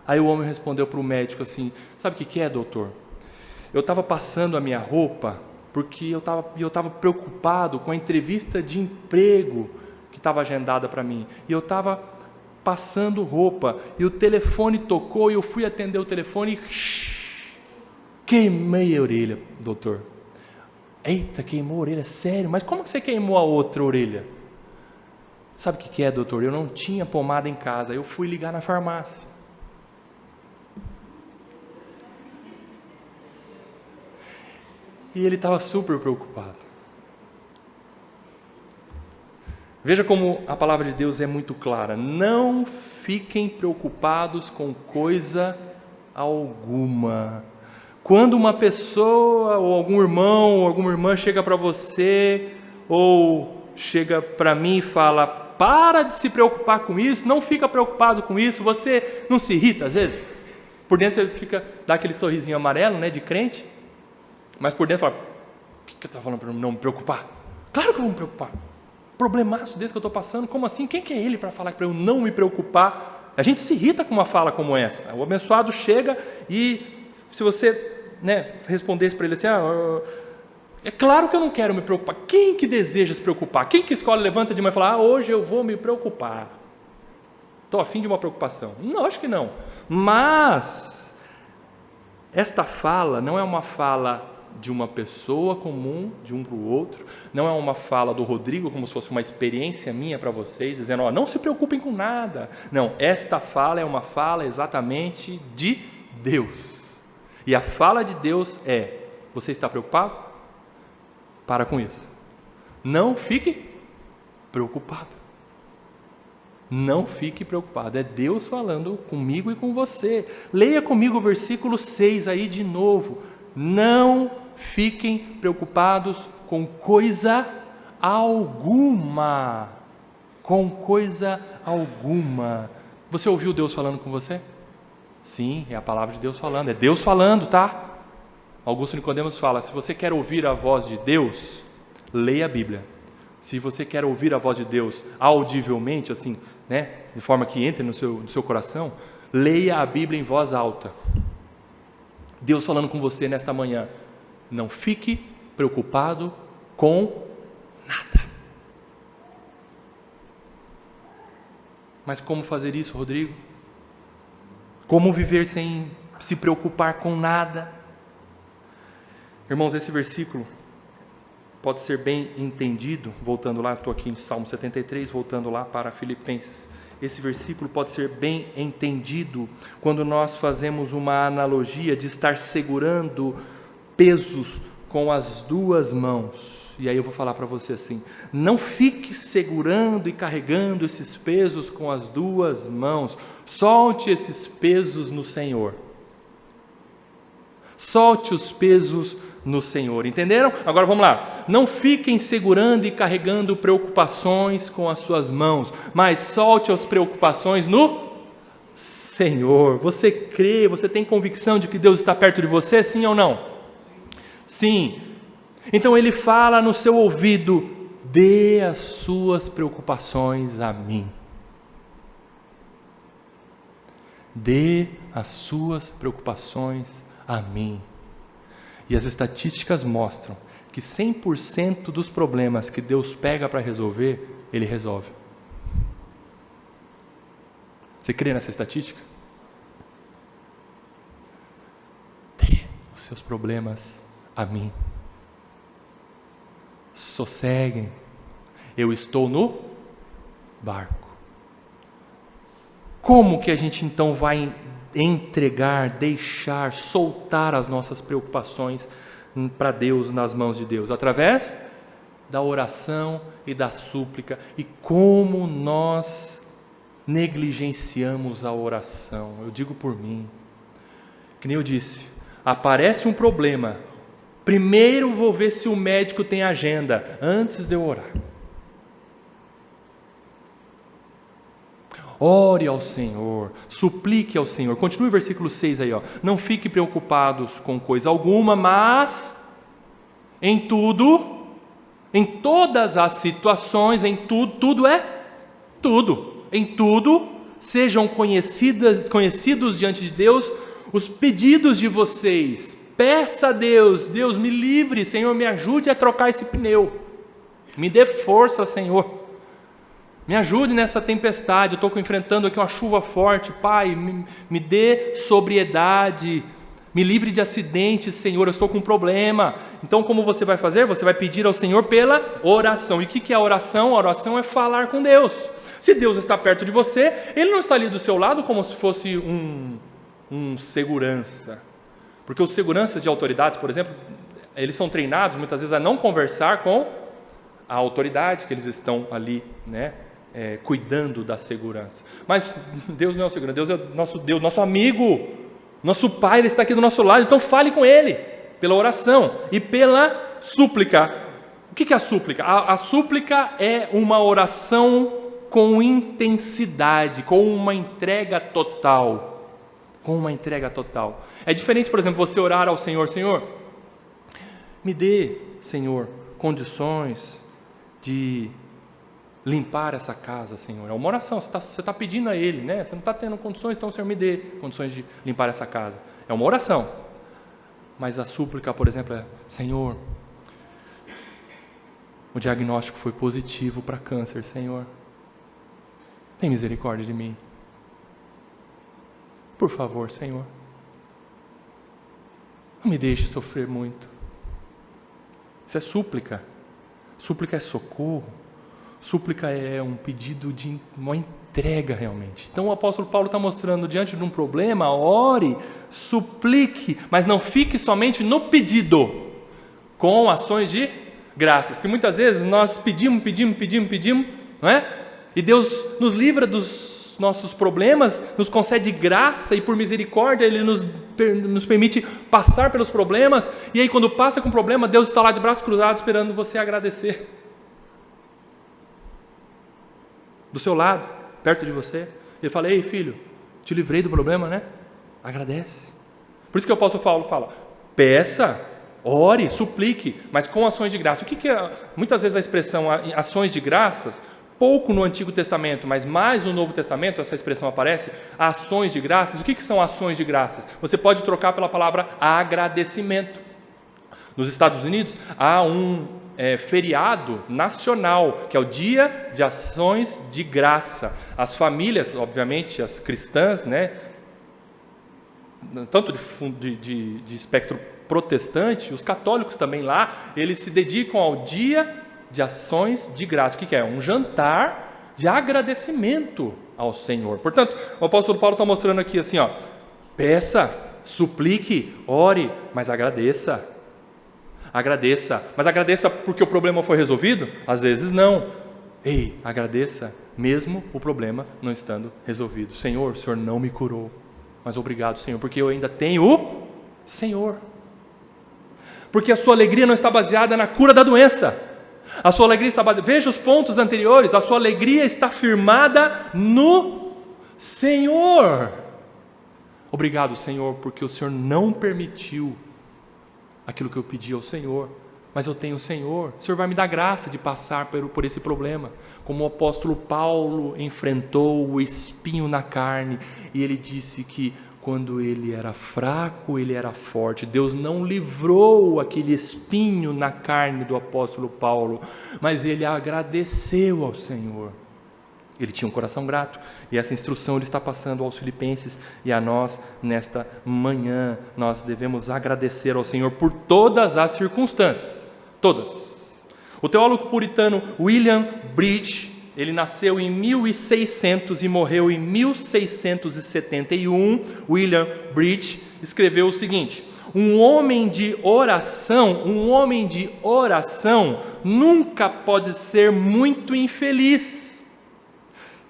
[SPEAKER 1] Aí o homem respondeu para o médico assim: sabe o que é, doutor? Eu estava passando a minha roupa porque eu estava preocupado com a entrevista de emprego que estava agendada para mim. E eu estava passando roupa e o telefone tocou e eu fui atender o telefone e queimei a orelha, doutor. Eita, queimou a orelha, sério? Mas como que você queimou a outra orelha? Sabe o que é, doutor? Eu não tinha pomada em casa, eu fui ligar na farmácia. E ele estava super preocupado. Veja como a palavra de Deus é muito clara. Não fiquem preocupados com coisa alguma. Quando uma pessoa, ou algum irmão, ou alguma irmã chega para você, ou chega para mim e fala: para de se preocupar com isso, não fica preocupado com isso, você não se irrita às vezes? Por dentro você dá aquele sorrisinho amarelo, né, de crente, mas por dentro fala: o que você está falando para não me preocupar? Claro que eu vou me preocupar. Problemaço desse que eu estou passando, como assim? Quem que é ele para falar para eu não me preocupar? A gente se irrita com uma fala como essa. O abençoado chega e, se você, né, respondesse para ele assim: é claro que eu não quero me preocupar. Quem que deseja se preocupar? Quem que escolhe, levanta de manhã e fala: hoje eu vou me preocupar. Estou a fim de uma preocupação. Não, acho que não. Mas esta fala não é uma fala de uma pessoa comum, de um para o outro, não é uma fala do Rodrigo como se fosse uma experiência minha para vocês, dizendo: não se preocupem com nada. Não, esta fala é uma fala exatamente de Deus. E a fala de Deus é: você está preocupado? Para com isso. Não fique preocupado. Não fique preocupado. É Deus falando comigo e com você. Leia comigo o versículo 6 aí de novo. Não fiquem preocupados com coisa alguma. Com coisa alguma. Você ouviu Deus falando com você? Sim, é a palavra de Deus falando. É Deus falando, tá? Augusto Nicodemos fala: se você quer ouvir a voz de Deus, leia a Bíblia. Se você quer ouvir a voz de Deus audivelmente, assim, né, de forma que entre no seu coração, leia a Bíblia em voz alta. Deus falando com você nesta manhã: não fique preocupado com nada. Mas como fazer isso, Rodrigo? Como viver sem se preocupar com nada? Irmãos, esse versículo pode ser bem entendido, voltando lá, estou aqui em Salmo 73, voltando lá para Filipenses. Esse versículo pode ser bem entendido quando nós fazemos uma analogia de estar segurando pesos com as duas mãos. E aí eu vou falar para você assim: não fique segurando e carregando esses pesos com as duas mãos, solte esses pesos no Senhor. Solte os pesos no Senhor, entenderam? Agora vamos lá, não fiquem segurando e carregando preocupações com as suas mãos, mas solte as preocupações no Senhor. Você crê, você tem convicção de que Deus está perto de você, sim ou não? Sim. Então ele fala no seu ouvido: dê as suas preocupações a mim. Dê as suas preocupações a mim. E as estatísticas mostram que 100% dos problemas que Deus pega para resolver, Ele resolve. Você crê nessa estatística? Dê os seus problemas a mim. Sosseguem, eu estou no barco. Como que a gente então vai entregar, deixar, soltar as nossas preocupações para Deus, nas mãos de Deus? Através da oração e da súplica. E como nós negligenciamos a oração. Eu digo por mim, que nem eu disse, aparece um problema, primeiro vou ver se o médico tem agenda, antes de eu orar. Ore ao Senhor, suplique ao Senhor. Continue o versículo 6 aí, ó. Não fique preocupados com coisa alguma, mas em tudo, em todas as situações, em tudo, tudo é tudo. Em tudo, sejam conhecidos diante de Deus os pedidos de vocês. Peça a Deus: Deus, me livre, Senhor, me ajude a trocar esse pneu. Me dê força, Senhor. Me ajude nessa tempestade, eu estou enfrentando aqui uma chuva forte. Pai, me dê sobriedade, me livre de acidentes, Senhor, eu estou com um problema. Então como você vai fazer? Você vai pedir ao Senhor pela oração. E o que é a oração? A oração é falar com Deus. Se Deus está perto de você, Ele não está ali do seu lado como se fosse um segurança. Porque os seguranças de autoridades, por exemplo, eles são treinados muitas vezes a não conversar com a autoridade que eles estão ali, né? Cuidando da segurança. Mas Deus não é o segurança, Deus é nosso amigo, nosso Pai, Ele está aqui do nosso lado. Então fale com Ele, pela oração e pela súplica. O que é a súplica? A súplica é uma oração com intensidade, com uma entrega total. Com uma entrega total. É diferente, por exemplo, você orar ao Senhor: Senhor, me dê, Senhor, condições de limpar essa casa, Senhor. É uma oração, você está pedindo a Ele, né? Você não está tendo condições, então, Senhor, me dê condições de limpar essa casa. É uma oração. Mas a súplica, por exemplo, é: Senhor, o diagnóstico foi positivo para câncer, Senhor. Tem misericórdia de mim. Por favor, Senhor. Não me deixe sofrer muito. Isso é súplica. Súplica é socorro. Súplica é um pedido de uma entrega realmente. Então o apóstolo Paulo está mostrando, diante de um problema, ore, suplique, mas não fique somente no pedido, com ações de graças. Porque muitas vezes nós pedimos, não é? E Deus nos livra dos nossos problemas, nos concede graça e por misericórdia Ele nos permite passar pelos problemas. E aí quando passa com o problema, Deus está lá de braços cruzados esperando você agradecer. Do seu lado, perto de você. Ele fala: ei filho, te livrei do problema, né? Agradece. Por isso que o apóstolo Paulo fala: peça, ore, suplique, mas com ações de graça. O que é, muitas vezes a expressão ações de graças, pouco no Antigo Testamento, mas mais no Novo Testamento essa expressão aparece, ações de graças. O que são ações de graças? Você pode trocar pela palavra agradecimento. Nos Estados Unidos há um feriado nacional, que é o Dia de Ações de Graça. As famílias, obviamente, as cristãs, né, tanto de espectro protestante, os católicos também lá, eles se dedicam ao dia de ações de graça. O que é? Um jantar de agradecimento ao Senhor. Portanto, o apóstolo Paulo está mostrando aqui assim, ó, peça, suplique, ore, mas agradeça. Agradeça. Mas agradeça porque o problema foi resolvido? Às vezes não. Ei, agradeça, mesmo o problema não estando resolvido. Senhor, o Senhor não me curou, mas obrigado, Senhor, porque eu ainda tenho o Senhor. Porque a sua alegria não está baseada na cura da doença. A sua alegria está baseada... Veja os pontos anteriores. A sua alegria está firmada no Senhor. Obrigado, Senhor, porque o Senhor não permitiu aquilo que eu pedi ao Senhor. Mas eu tenho o Senhor. O Senhor vai me dar graça de passar por esse problema. Como o apóstolo Paulo enfrentou o espinho na carne. E ele disse que quando ele era fraco, ele era forte. Deus não livrou aquele espinho na carne do apóstolo Paulo. Mas ele agradeceu ao Senhor. Ele tinha um coração grato, e essa instrução ele está passando aos filipenses e a nós nesta manhã. Nós devemos agradecer ao Senhor por todas as circunstâncias, todas. O teólogo puritano William Bridge, ele nasceu em 1600 e morreu em 1671. William Bridge escreveu o seguinte: um homem de oração nunca pode ser muito infeliz,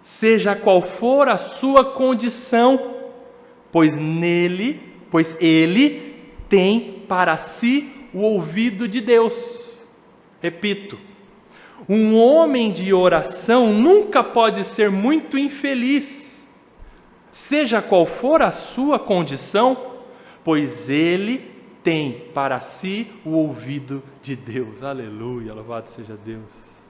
[SPEAKER 1] seja qual for a sua condição, pois ele tem para si o ouvido de Deus. Repito, um homem de oração nunca pode ser muito infeliz, seja qual for a sua condição, pois ele tem para si o ouvido de Deus. Aleluia, louvado seja Deus.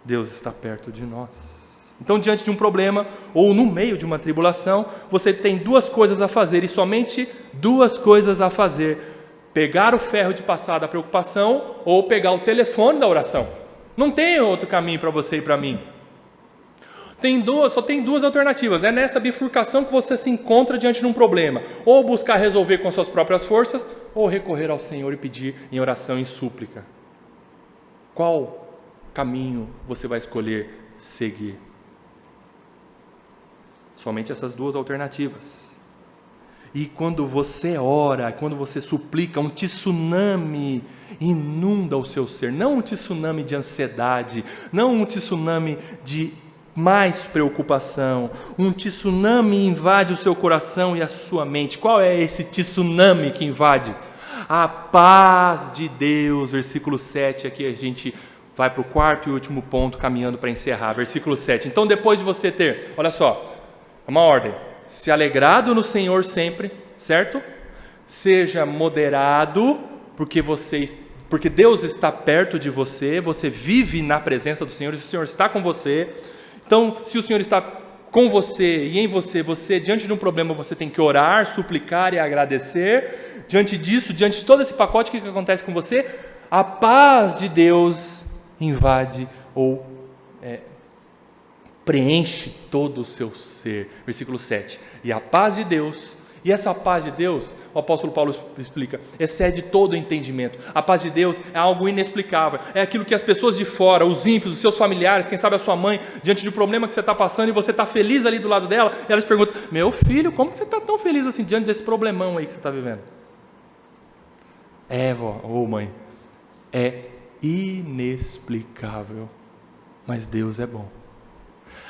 [SPEAKER 1] Deus está perto de nós. Então, diante de um problema ou no meio de uma tribulação, você tem duas coisas a fazer, e somente duas coisas a fazer: pegar o ferro de passar da preocupação ou pegar o telefone da oração. Não tem outro caminho para você e para mim. Só tem duas alternativas. É nessa bifurcação que você se encontra diante de um problema: ou buscar resolver com suas próprias forças, ou recorrer ao Senhor e pedir em oração e súplica. Qual caminho você vai escolher seguir? Somente essas duas alternativas. E quando você ora, quando você suplica, um tsunami inunda o seu ser. Não um tsunami de ansiedade, não um tsunami de mais preocupação. Um tsunami invade o seu coração e a sua mente. Qual é esse tsunami que invade? A paz de Deus. Versículo 7, aqui a gente vai para o quarto e último ponto, caminhando para encerrar. Versículo 7. Então, depois de você ter, olha só, uma ordem: se alegrado no Senhor sempre, certo? Seja moderado, porque Deus está perto de você, você vive na presença do Senhor, e o Senhor está com você. Então, se o Senhor está com você e em você, diante de um problema, você tem que orar, suplicar e agradecer. Diante disso, diante de todo esse pacote, o que acontece com você? A paz de Deus invade ou preenche todo o seu ser. Versículo 7. E a paz de Deus, e essa paz de Deus, o apóstolo Paulo explica, excede todo o entendimento. A paz de Deus é algo inexplicável, é aquilo que as pessoas de fora, os ímpios, os seus familiares, quem sabe a sua mãe, diante do problema que você está passando e você está feliz ali do lado dela, e elas perguntam: meu filho, como que você está tão feliz assim diante desse problemão aí que você está vivendo? Vó, ou mãe, é inexplicável, mas Deus é bom.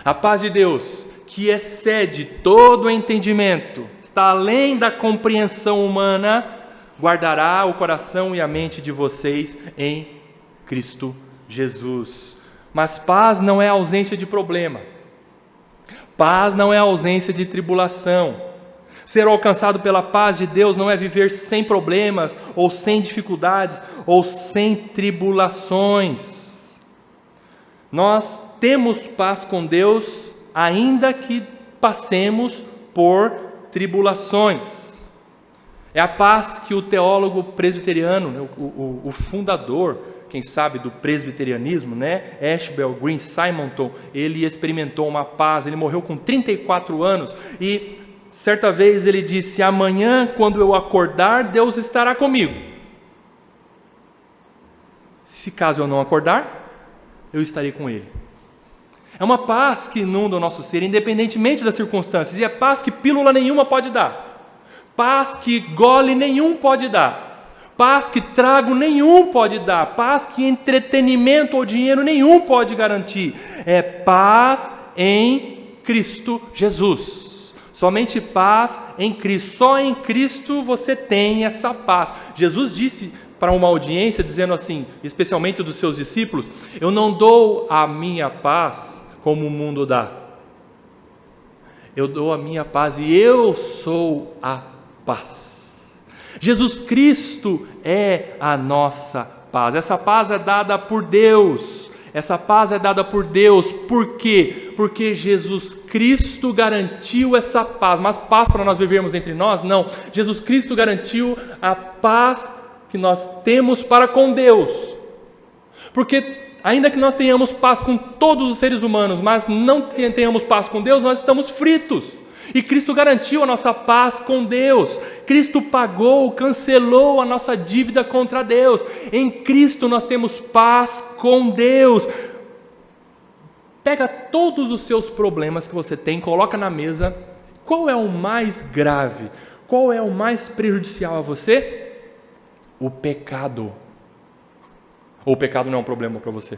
[SPEAKER 1] A paz de Deus, que excede todo o entendimento, está além da compreensão humana, guardará o coração e a mente de vocês em Cristo Jesus. Mas paz não é ausência de problema. Paz não é ausência de tribulação. Ser alcançado pela paz de Deus não é viver sem problemas, ou sem dificuldades, ou sem tribulações. Nós temos paz com Deus, ainda que passemos por tribulações. É a paz que o teólogo presbiteriano, o fundador, quem sabe, do presbiterianismo, Ashbel Green Simonton, ele experimentou uma paz. Ele morreu com 34 anos e certa vez ele disse: amanhã, quando eu acordar, Deus estará comigo. Se caso eu não acordar, eu estarei com Ele. É uma paz que inunda o nosso ser, independentemente das circunstâncias, e é paz que pílula nenhuma pode dar, paz que gole nenhum pode dar, paz que trago nenhum pode dar, paz que entretenimento ou dinheiro nenhum pode garantir. É paz em Cristo Jesus. Somente paz em Cristo. Só em Cristo você tem essa paz. Jesus disse para uma audiência, dizendo assim, especialmente dos seus discípulos: eu não dou a minha paz como o mundo dá. Eu dou a minha paz e eu sou a paz. Jesus Cristo é a nossa paz. Essa paz é dada por Deus. Essa paz é dada por Deus. Por quê? Porque Jesus Cristo garantiu essa paz. Mas paz para nós vivermos entre nós? Não. Jesus Cristo garantiu a paz que nós temos para com Deus. Porque ainda que nós tenhamos paz com todos os seres humanos, mas não tenhamos paz com Deus, nós estamos fritos. E Cristo garantiu a nossa paz com Deus. Cristo pagou, cancelou a nossa dívida contra Deus. Em Cristo nós temos paz com Deus. Pega todos os seus problemas que você tem, coloca na mesa. Qual é o mais grave? Qual é o mais prejudicial a você? O pecado. Ou o pecado não é um problema para você?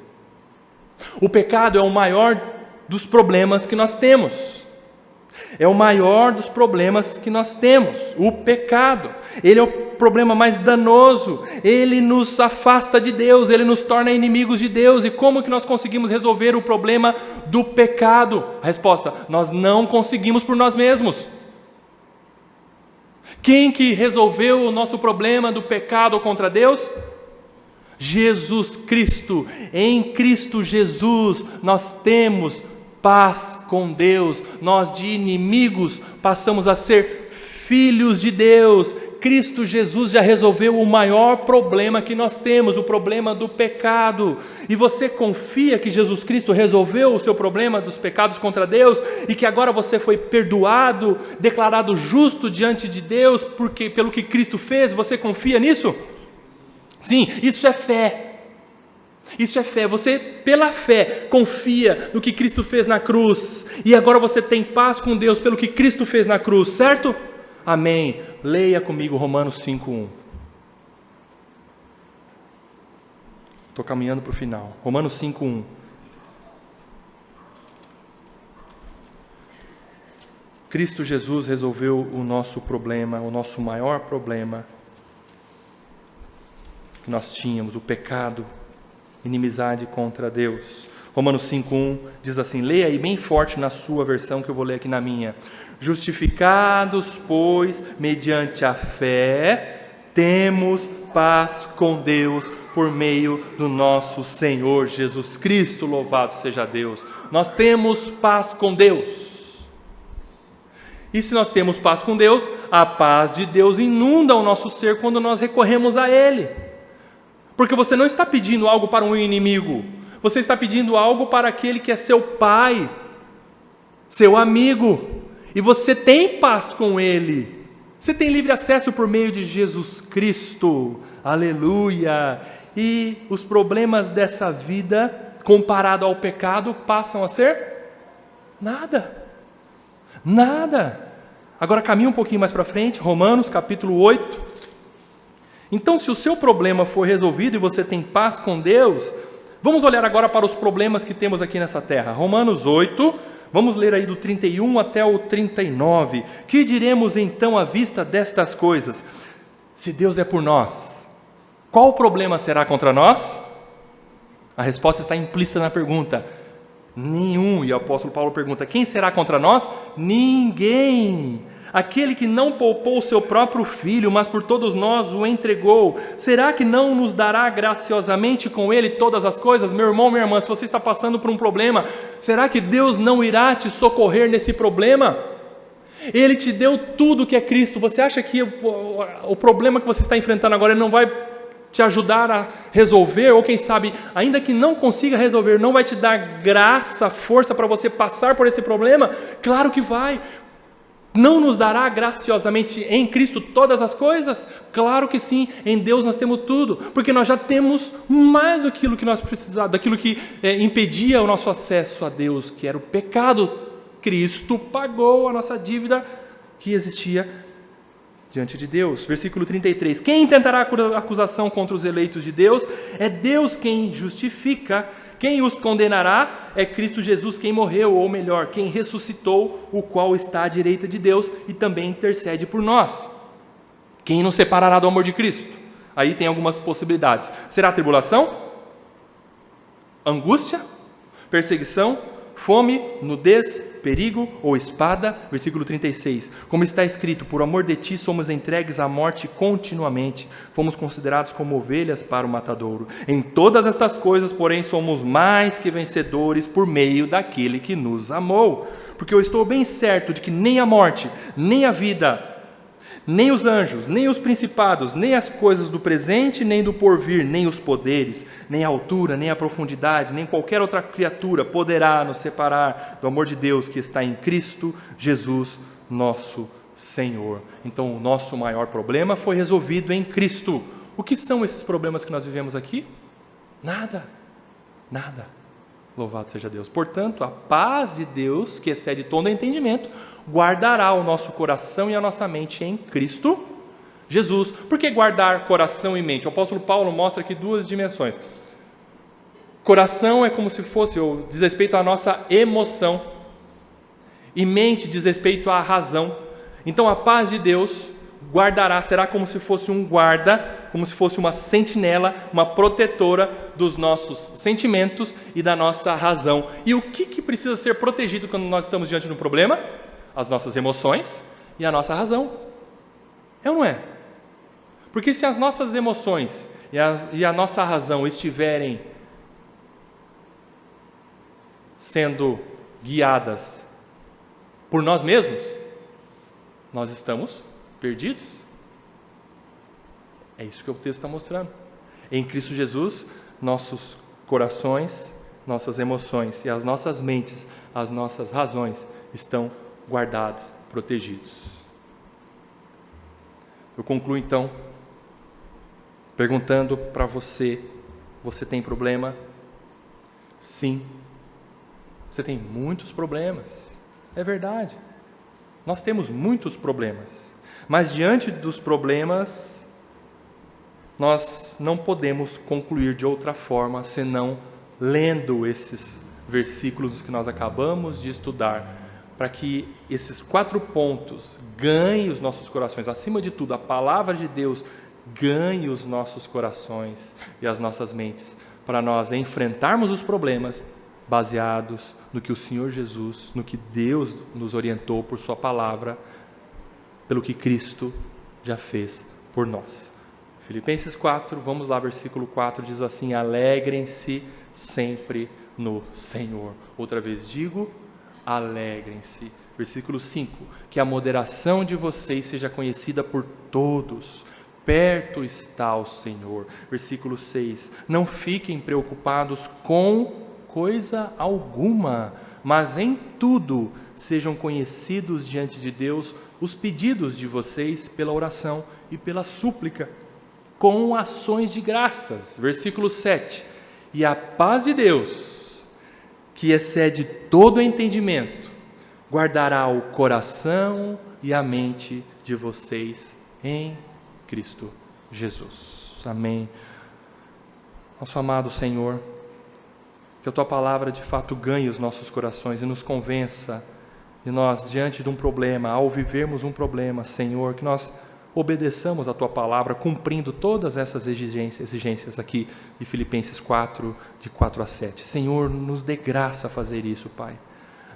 [SPEAKER 1] O pecado é o maior dos problemas que nós temos. É o maior dos problemas que nós temos. O pecado. Ele é o problema mais danoso. Ele nos afasta de Deus. Ele nos torna inimigos de Deus. E como que nós conseguimos resolver o problema do pecado? A resposta: nós não conseguimos por nós mesmos. Quem que resolveu o nosso problema do pecado contra Deus? Jesus Cristo. Em Cristo Jesus nós temos paz com Deus. Nós de inimigos passamos a ser filhos de Deus. Cristo Jesus já resolveu o maior problema que nós temos, o problema do pecado. E você confia que Jesus Cristo resolveu o seu problema dos pecados contra Deus e que agora você foi perdoado, declarado justo diante de Deus porque pelo que Cristo fez? Você confia nisso? Sim, isso é fé. Isso é fé. Você, pela fé, confia no que Cristo fez na cruz. E agora você tem paz com Deus pelo que Cristo fez na cruz, certo? Amém. Leia comigo Romanos 5:1. Estou caminhando para o final. Romanos 5:1. Cristo Jesus resolveu o nosso problema, o nosso maior problema que nós tínhamos, o pecado, inimizade contra Deus. Romanos 5:1 diz assim, leia aí bem forte na sua versão, que eu vou ler aqui na minha. Justificados, pois, mediante a fé, temos paz com Deus por meio do nosso Senhor Jesus Cristo, louvado seja Deus. Nós temos paz com Deus. E se nós temos paz com Deus, a paz de Deus inunda o nosso ser quando nós recorremos a Ele. Porque você não está pedindo algo para um inimigo, você está pedindo algo para aquele que é seu pai, seu amigo, e você tem paz com Ele. Você tem livre acesso por meio de Jesus Cristo, aleluia. E os problemas dessa vida, comparado ao pecado, passam a ser nada. Nada. Agora caminha um pouquinho mais para frente, Romanos capítulo 8. Então, se o seu problema for resolvido e você tem paz com Deus, vamos olhar agora para os problemas que temos aqui nessa terra. Romanos 8, vamos ler aí do 31 até o 39. Que diremos então à vista destas coisas? Se Deus é por nós, qual problema será contra nós? A resposta está implícita na pergunta. Nenhum. E o apóstolo Paulo pergunta, quem será contra nós? Ninguém. Aquele que não poupou o seu próprio filho, mas por todos nós o entregou, será que não nos dará graciosamente com ele todas as coisas? Meu irmão, minha irmã, se você está passando por um problema, será que Deus não irá te socorrer nesse problema? Ele te deu tudo que é Cristo. Você acha que o problema que você está enfrentando agora ele não vai te ajudar a resolver, ou quem sabe, ainda que não consiga resolver, não vai te dar graça, força para você passar por esse problema? Claro que vai. Não nos dará graciosamente em Cristo todas as coisas? Claro que sim, em Deus nós temos tudo, porque nós já temos mais daquilo que nós precisávamos, daquilo que impedia o nosso acesso a Deus, que era o pecado. Cristo pagou a nossa dívida que existia diante de Deus. Versículo 33, quem intentará acusação contra os eleitos de Deus? É Deus quem justifica. Quem os condenará? É Cristo Jesus quem morreu, ou melhor, quem ressuscitou, o qual está à direita de Deus e também intercede por nós. Quem nos separará do amor de Cristo? Aí tem algumas possibilidades. Será tribulação? Angústia? Perseguição? Fome? Nudez? Perigo ou espada? Versículo 36, como está escrito, por amor de ti somos entregues à morte continuamente, fomos considerados como ovelhas para o matadouro. Em todas estas coisas, porém, somos mais que vencedores por meio daquele que nos amou. Porque eu estou bem certo de que nem a morte, nem a vida, nem os anjos, nem os principados, nem as coisas do presente, nem do porvir, nem os poderes, nem a altura, nem a profundidade, nem qualquer outra criatura poderá nos separar do amor de Deus que está em Cristo Jesus, nosso Senhor. Então, o nosso maior problema foi resolvido em Cristo. O que são esses problemas que nós vivemos aqui? Nada. Louvado seja Deus. Portanto, a paz de Deus, que excede todo entendimento, guardará o nosso coração e a nossa mente em Cristo Jesus. Por que guardar coração e mente? O apóstolo Paulo mostra aqui duas dimensões. Coração é como se fosse, ou diz respeito à nossa emoção, e mente diz respeito à razão. Então a paz de Deus guardará, será como se fosse um guarda, como se fosse uma sentinela, uma protetora dos nossos sentimentos e da nossa razão. E o que precisa ser protegido quando nós estamos diante de um problema? As nossas emoções e a nossa razão. É ou não é? Porque se as nossas emoções e a nossa razão estiverem sendo guiadas por nós mesmos, nós estamos perdidos. É isso que o texto está mostrando. Em Cristo Jesus, nossos corações, nossas emoções e as nossas mentes, as nossas razões estão guardados, protegidos. Eu concluo então perguntando para você: você tem problema? Sim. Você tem muitos problemas. É verdade. Nós temos muitos problemas. Mas diante dos problemas, nós não podemos concluir de outra forma senão lendo esses versículos que nós acabamos de estudar, para que esses 4 pontos ganhem os nossos corações. Acima de tudo, a palavra de Deus ganhe os nossos corações e as nossas mentes, para nós enfrentarmos os problemas baseados no que o Senhor Jesus, no que Deus nos orientou por sua palavra, pelo que Cristo já fez por nós. Filipenses 4, vamos lá, versículo 4 diz assim: alegrem-se sempre no Senhor. Outra vez digo, alegrem-se. Versículo 5, que a moderação de vocês seja conhecida por todos, perto está o Senhor. Versículo 6, não fiquem preocupados com coisa alguma, mas em tudo sejam conhecidos diante de Deus os pedidos de vocês pela oração e pela súplica, com ações de graças. Versículo 7, e a paz de Deus, que excede todo entendimento, guardará o coração e a mente de vocês em Cristo Jesus. Amém. Nosso amado Senhor, que a Tua Palavra de fato ganhe os nossos corações e nos convença de nós, diante de um problema, ao vivermos um problema, Senhor, que nós obedeçamos a Tua Palavra, cumprindo todas essas exigências aqui de Filipenses 4, de 4 a 7. Senhor, nos dê graça a fazer isso, Pai.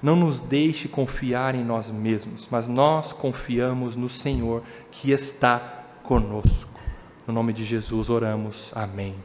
[SPEAKER 1] Não nos deixe confiar em nós mesmos, mas nós confiamos no Senhor que está conosco. No nome de Jesus oramos. Amém.